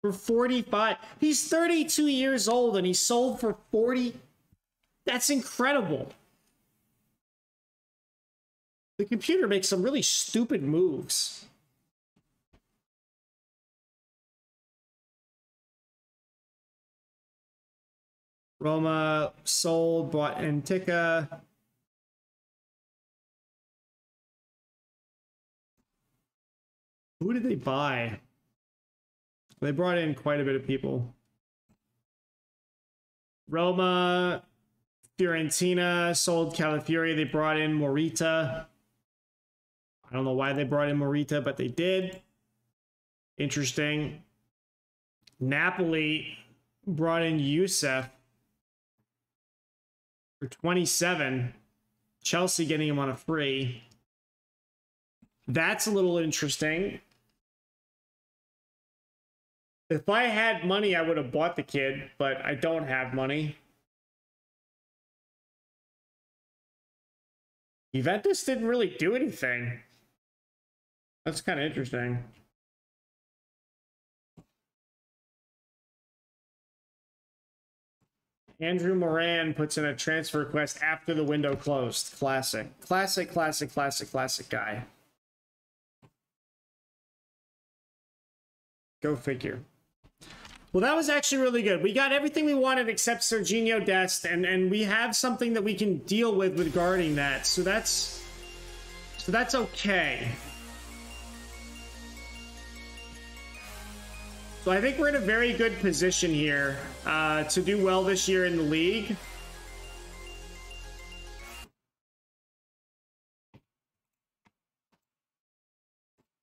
for 45. He's 32 years old and he sold for 40. That's incredible. The computer makes some really stupid moves. Roma sold, bought Antica. Who did they buy? They brought in quite a bit of people. Roma, Fiorentina sold Calafiori. They brought in Morita. I don't know why they brought in Morita, but they did. Interesting. Napoli brought in Youssef for 27. Chelsea getting him on a free. That's a little interesting. If I had money, I would have bought the kid, but I don't have money. Juventus didn't really do anything. That's kind of interesting. Andrew Moran puts in a transfer request after the window closed. Classic. Classic, classic, classic, classic guy. Go figure. Well, that was actually really good. We got everything we wanted except Serginho Dest, and we have something that we can deal with regarding that. So that's okay. So I think we're in a very good position here to do well this year in the league.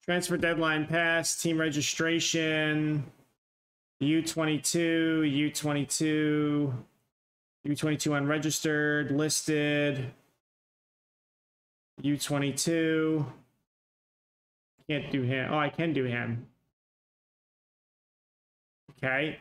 Transfer deadline passed, team registration, U22, U22, U22 unregistered, listed, U22. Can't do him. Oh, I can do him. Okay.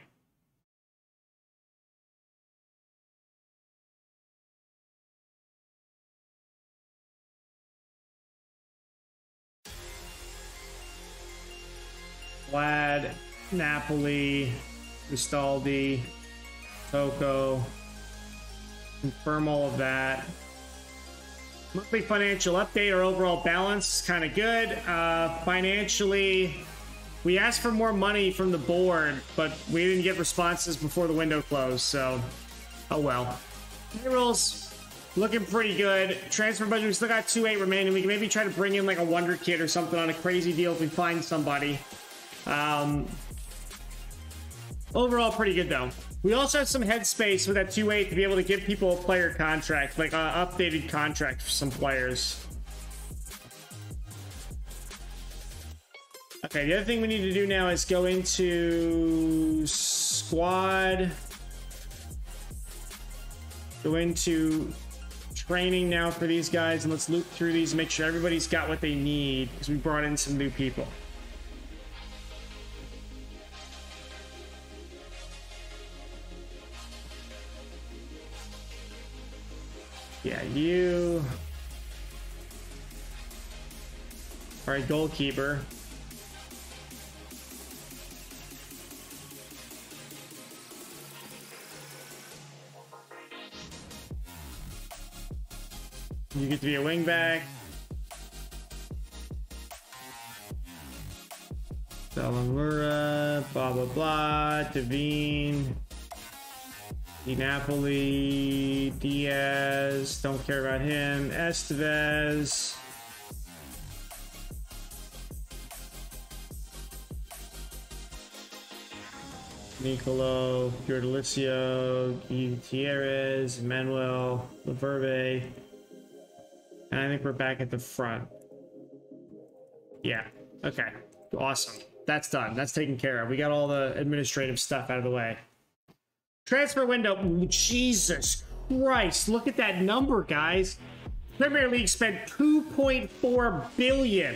Vlad, Napoli, Ristaldi, Toko. Confirm all of that. Monthly financial update. Our overall balance is kind of good. Financially, we asked for more money from the board, but we didn't get responses before the window closed, so oh well. Payrolls looking pretty good. Transfer budget, we still got 2.8 remaining. We can maybe try to bring in like a wonder kid or something on a crazy deal if we find somebody. Overall, pretty good though. We also have some headspace with that 2.8 to be able to give people a player contract, like an updated contract for some players. Okay, the other thing we need to do now is go into squad. Go into training now for these guys, and let's loop through these and make sure everybody's got what they need because we brought in some new people. Yeah, you. All right, goalkeeper. You get to be a wingback. Salamura, blah blah blah. Devine. Di Napoli, Diaz, don't care about him. Estevez. Nicolo, Fiordalicio, Gutierrez, Manuel, Laverbe. And I think we're back at the front. Yeah, okay, awesome. That's done, that's taken care of. We got all the administrative stuff out of the way. Transfer window. Ooh, Jesus Christ, look at that number, guys. Premier League spent 2.4 billion.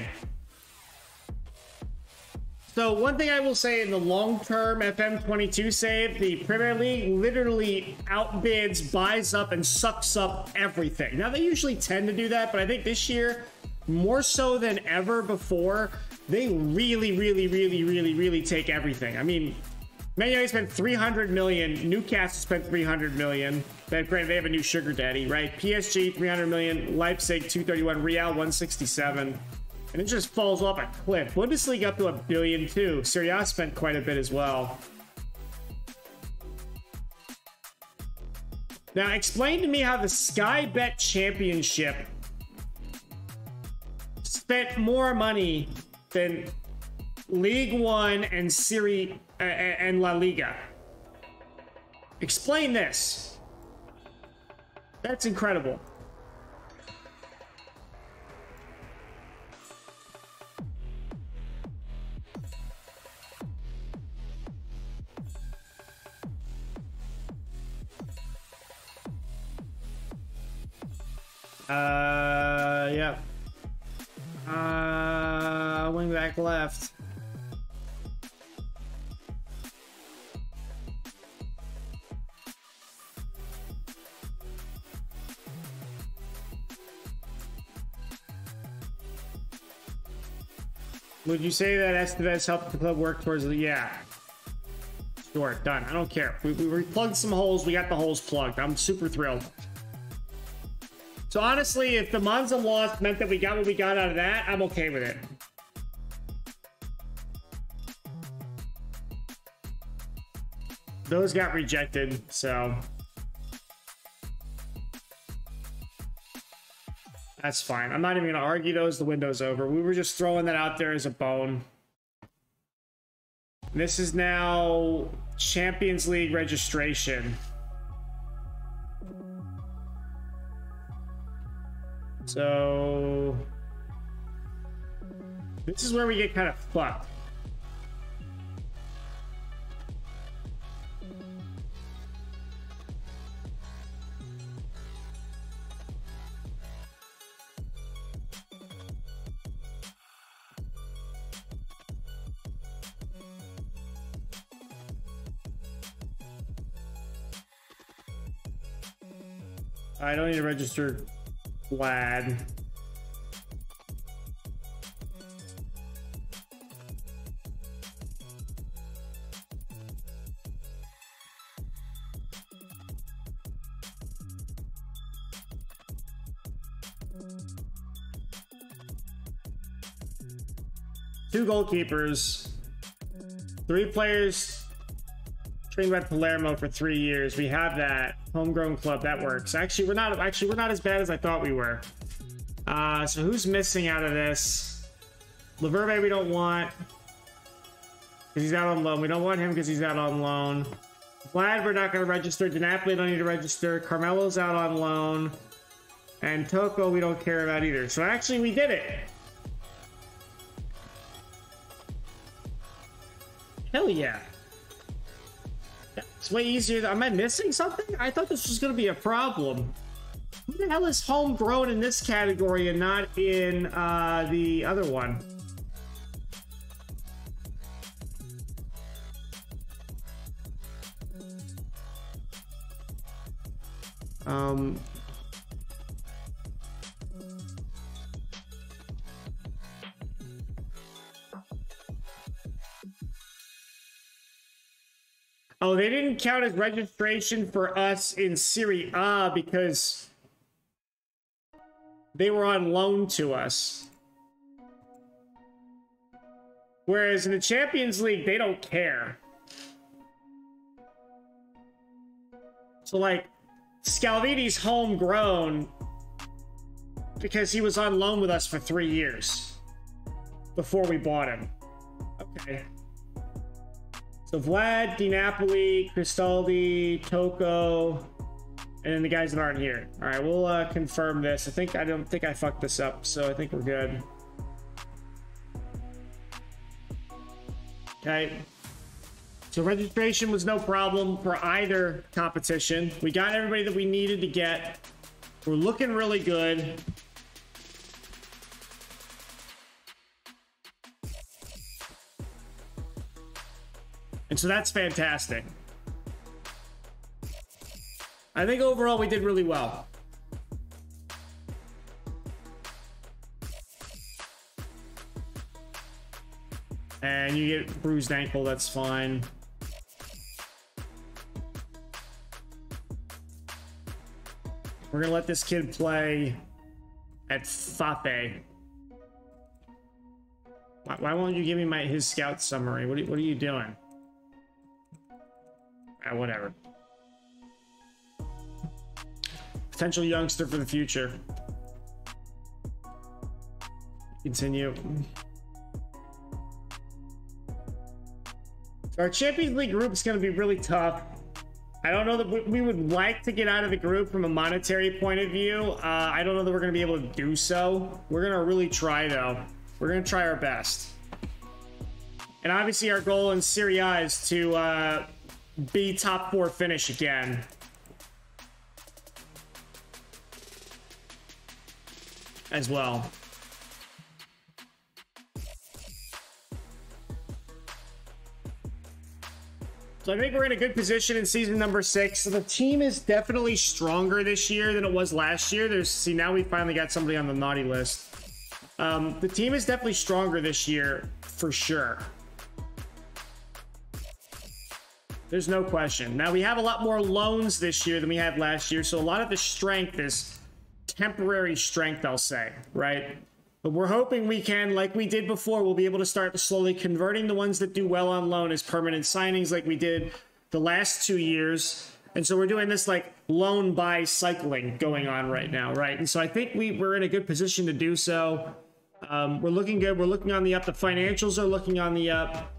So one thing I will say in the long-term FM22 save, the Premier League literally outbids, buys up, and sucks up everything. Now, they usually tend to do that, but I think this year, more so than ever before, they really take everything. I mean, Man United spent 300 million. Newcastle spent 300 million. Granted, they have a new sugar daddy, right? PSG, 300 million. Leipzig, 231. Real, 167. And it just falls off a cliff. Bundesliga up to $1 billion too. Serie A spent quite a bit as well. Now, explain to me how the Sky Bet Championship spent more money than League One and Serie and La Liga. Explain this. That's incredible. Yeah. Wing back left. Would you say that Estevez helped the club work towards the... Yeah. Sure, done. I don't care. We plugged some holes. We got the holes plugged. I'm super thrilled. So honestly, if the Monza loss meant that we got what we got out of that, I'm okay with it. Those got rejected, so... That's fine. I'm not even going to argue those. The window's over. We were just throwing that out there as a bone. This is now Champions League registration. So... This is where we get kind of fucked. I don't need to register Vlad. Two goalkeepers. 3 players trained by Palermo for 3 years. We have that. Homegrown club, that works. Actually, we're not as bad as I thought we were. So who's missing out of this? Laverbe we don't want because he's out on loan. We don't want him because he's out on loan. Vlad we're not going to register. DiNapoli don't need to register. Carmelo's out on loan. And Toko we don't care about either. So actually we did it. Hell yeah. It's way easier. Am I missing something? I thought this was going to be a problem. Who the hell is homegrown in this category and not in the other one? Oh, they didn't count as registration for us in Serie A because they were on loan to us. Whereas in the Champions League, they don't care. So, like, Scalvini's homegrown because he was on loan with us for 3 years before we bought him. Okay. So Vlad, DiNapoli, Cristaldi, Toko, and then the guys that aren't here. All right, we'll confirm this. I don't think I fucked this up, so I think we're good. Okay. So registration was no problem for either competition. We got everybody that we needed to get. We're looking really good. And so that's fantastic. I think overall we did really well. And you get bruised ankle, that's fine. We're gonna let this kid play at Fape. Why won't you give me his scout summary? What are you doing? Whatever. Potential youngster for the future. Continue. So our Champions League group is going to be really tough. I don't know that we would like to get out of the group from a monetary point of view. I don't know that we're going to be able to do so. We're going to really try, though. We're going to try our best. And obviously our goal in Serie A is to be top 4 finish again. As well. So I think we're in a good position in season number 6. So the team is definitely stronger this year than it was last year. See, now we finally got somebody on the naughty list. The team is definitely stronger this year, for sure. There's no question. Now, we have a lot more loans this year than we had last year, so a lot of the strength is temporary strength, I'll say, right? But we're hoping we can, like we did before, we'll be able to start slowly converting the ones that do well on loan as permanent signings like we did the last 2 years. And so we're doing this like loan buy cycling going on right now, right? And so I think we're in a good position to do so. We're looking good. We're looking on the up. The financials are looking on the up.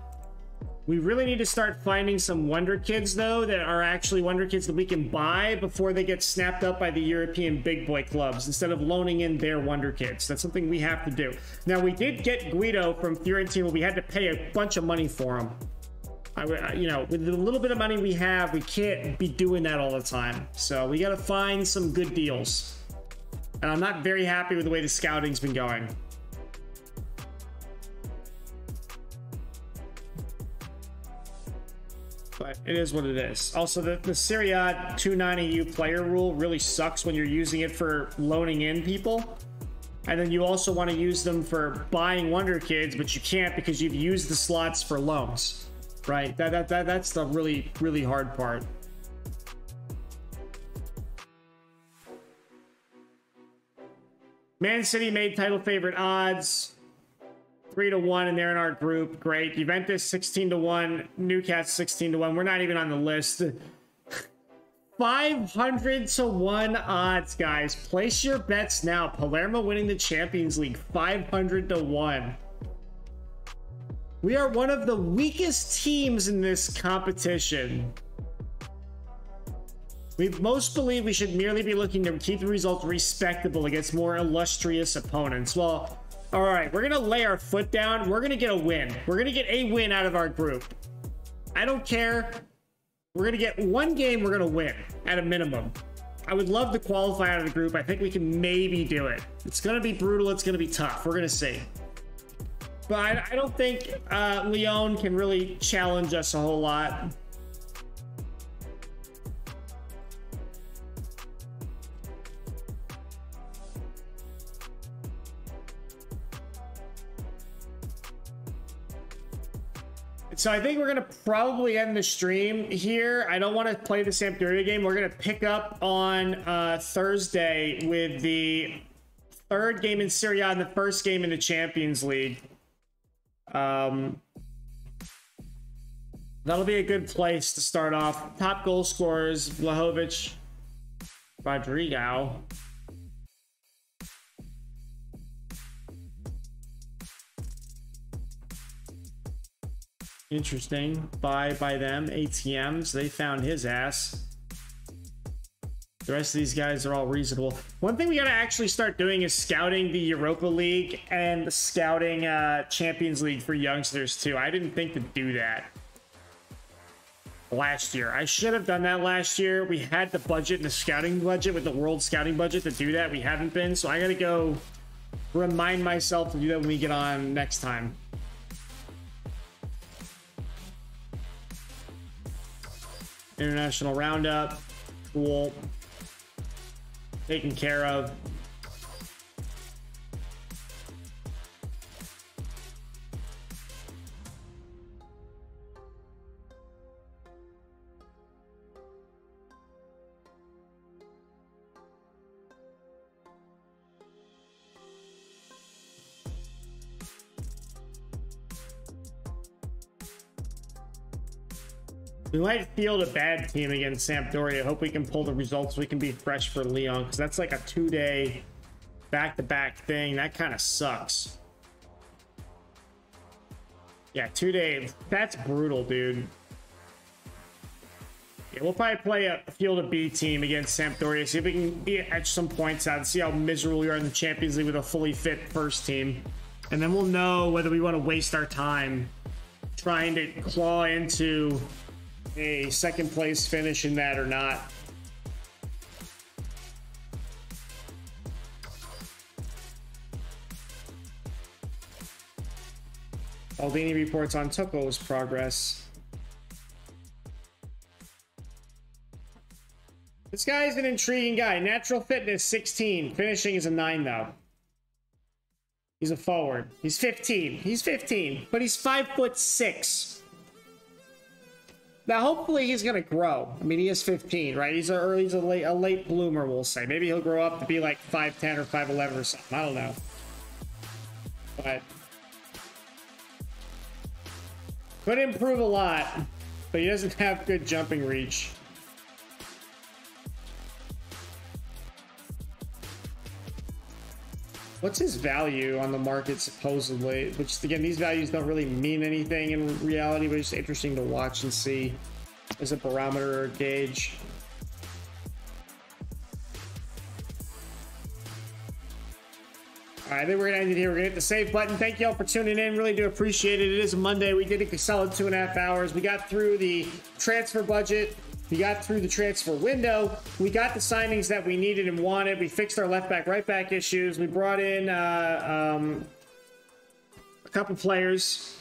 We really need to start finding some wonder kids, though, that are actually wonder kids that we can buy before they get snapped up by the European big boy clubs, instead of loaning in their wonder kids. That's something we have to do. Now, we did get Guido from Fiorentina, but we had to pay a bunch of money for him. You know, with the little bit of money we have, we can't be doing that all the time. So we got to find some good deals. And I'm not very happy with the way the scouting's been going. But it is what it is. Also, the Serie A 290U player rule really sucks when you're using it for loaning in people. And then you also want to use them for buying wonder kids, but you can't because you've used the slots for loans. Right? That's the really, really hard part. Man City made title favorite odds. 3-1, and they're in our group. Great. Juventus 16-1. Newcastle 16-1. We're not even on the list. 500-1 odds, guys. Place your bets now. Palermo winning the Champions League. 500-1. We are one of the weakest teams in this competition. We most believe we should merely be looking to keep the results respectable against more illustrious opponents. Well, all right, we're going to lay our foot down. We're going to get a win. We're going to get a win out of our group. I don't care. We're going to get one game we're going to win at a minimum. I would love to qualify out of the group. I think we can maybe do it. It's going to be brutal. It's going to be tough. We're going to see. But I don't think Lyon can really challenge us a whole lot. So I think we're going to probably end the stream here. I don't want to play the Sampdoria game. We're going to pick up on Thursday with the third game in Serie A and the first game in the Champions League. That'll be a good place to start off. Top goal scorers, Vlahovic, Rodrigo. Interesting. Buy by them. ATMs. They found his ass. The rest of these guys are all reasonable. One thing we got to actually start doing is scouting the Europa League and scouting Champions League for youngsters too. I didn't think to do that last year. I should have done that last year. We had the budget and the scouting budget with the world scouting budget to do that. We haven't been, so I got to go remind myself to do that when we get on next time. International Roundup. Cool. Taken care of. We might field a bad team against Sampdoria. Hope we can pull the results. We can be fresh for Lyon, because that's like a 2-day back-to-back thing. That kind of sucks. Yeah, 2 days. That's brutal, dude. Yeah, we'll probably play a field a B team against Sampdoria. See if we can etch some points out and see how miserable we are in the Champions League with a fully fit first team. And then we'll know whether we want to waste our time trying to claw into a second place finish in that or not. Aldini reports on Toko's progress. This guy is an intriguing guy. Natural fitness 16. Finishing is a 9 though. He's a forward. He's 15. He's 15, but he's 5'6". Now, hopefully, he's gonna grow. I mean, he is 15, right? He's a late bloomer, we'll say. Maybe he'll grow up to be like 5'10" or 5'11" or something. I don't know. But could improve a lot, but he doesn't have good jumping reach. What's his value on the market, supposedly? Which, again, these values don't really mean anything in reality, but it's interesting to watch and see as a barometer or gauge. All right, I think we're going to end it here. We're going to hit the save button. Thank you all for tuning in. Really do appreciate it. It is a Monday. We did a solid 2.5 hours. We got through the transfer budget. We got through the transfer window. We got the signings that we needed and wanted. We fixed our left back, right back issues. We brought in a couple players.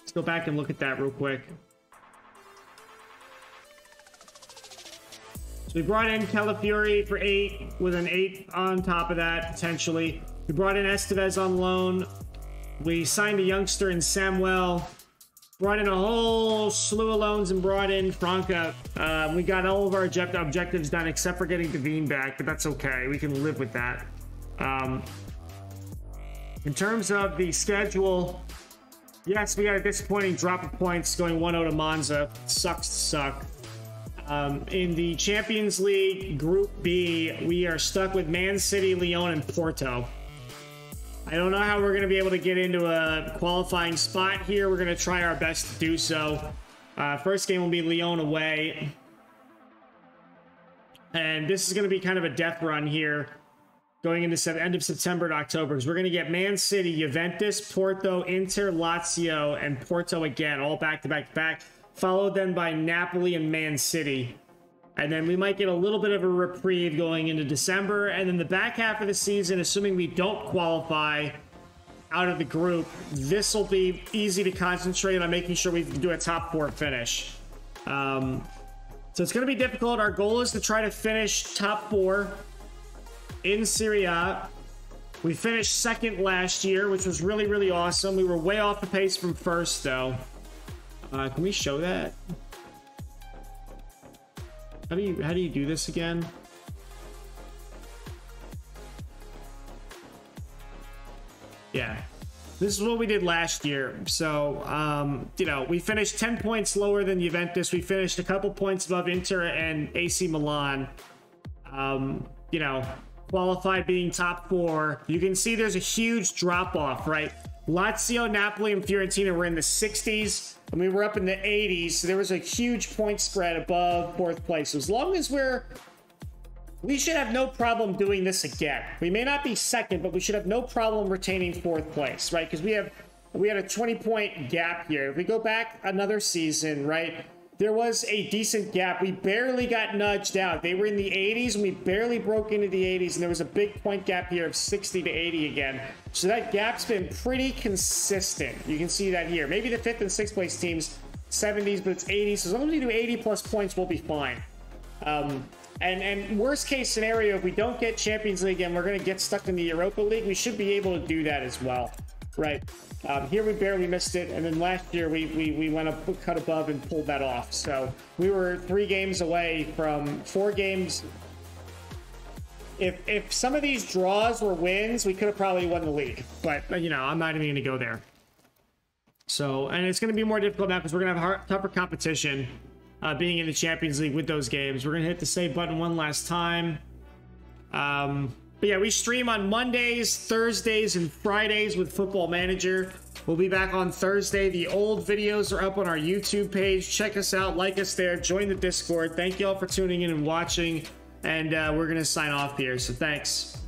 Let's go back and look at that real quick. So we brought in Calafiori for 8 with an 8 on top of that, potentially. We brought in Estevez on loan. We signed a youngster in Samuel. Brought in a whole slew of loans and brought in Franca. We got all of our objectives done except for getting Devine back, but that's okay. We can live with that. In terms of the schedule, yes, we got a disappointing drop of points going 1-0 to Monza. Sucks to suck. In the Champions League Group B, we are stuck with Man City, Lyon, and Porto. I don't know how we're going to be able to get into a qualifying spot here. We're going to try our best to do so. First game will be Lyon away. And this is going to be kind of a death run here going into end of September to October, because we're going to get Man City, Juventus, Porto, Inter, Lazio, and Porto again, all back-to-back-to-back, followed then by Napoli and Man City. And then we might get a little bit of a reprieve going into December. And then the back half of the season, assuming we don't qualify out of the group, this will be easy to concentrate on making sure we can do a top 4 finish. So it's going to be difficult. Our goal is to try to finish top 4 in Serie A. We finished second last year, which was really, really awesome. We were way off the pace from first, though. Can we show that? How do you do this again? Yeah, this is what we did last year. So, you know, we finished 10 points lower than Juventus. We finished a couple points above Inter and AC Milan. You know, qualified being top 4. You can see there's a huge drop off, right? Lazio, Napoli, and Fiorentina were in the 60s. And we were up in the 80s, so there was a huge point spread above 4th place. So as long as we should have no problem doing this again. We may not be second, but we should have no problem retaining 4th place, right? Because we had a 20-point gap here. If we go back another season, right, there was a decent gap. We barely got nudged out. They were in the 80s, and we barely broke into the 80s, and there was a big point gap here of 60 to 80 again. So that gap's been pretty consistent. You can see that here. Maybe the 5th and 6th place teams, 70s, but it's 80s. So as long as we do 80-plus points, we'll be fine. And worst case scenario, if we don't get Champions League and we're going to get stuck in the Europa League, we should be able to do that as well, right? Here we barely missed it, and then last year we went up, cut above and pulled that off. So we were 3 games away from 4 games. If some of these draws were wins, we could have probably won the league. But, you know, I'm not even going to go there. So, and it's going to be more difficult now because we're going to have tougher competition. being in the Champions League with those games. We're going to hit the save button one last time. But yeah, we stream on Mondays, Thursdays, and Fridays with Football Manager. We'll be back on Thursday. The old videos are up on our YouTube page. Check us out, like us there, join the Discord. Thank you all for tuning in and watching, and we're going to sign off here, so thanks.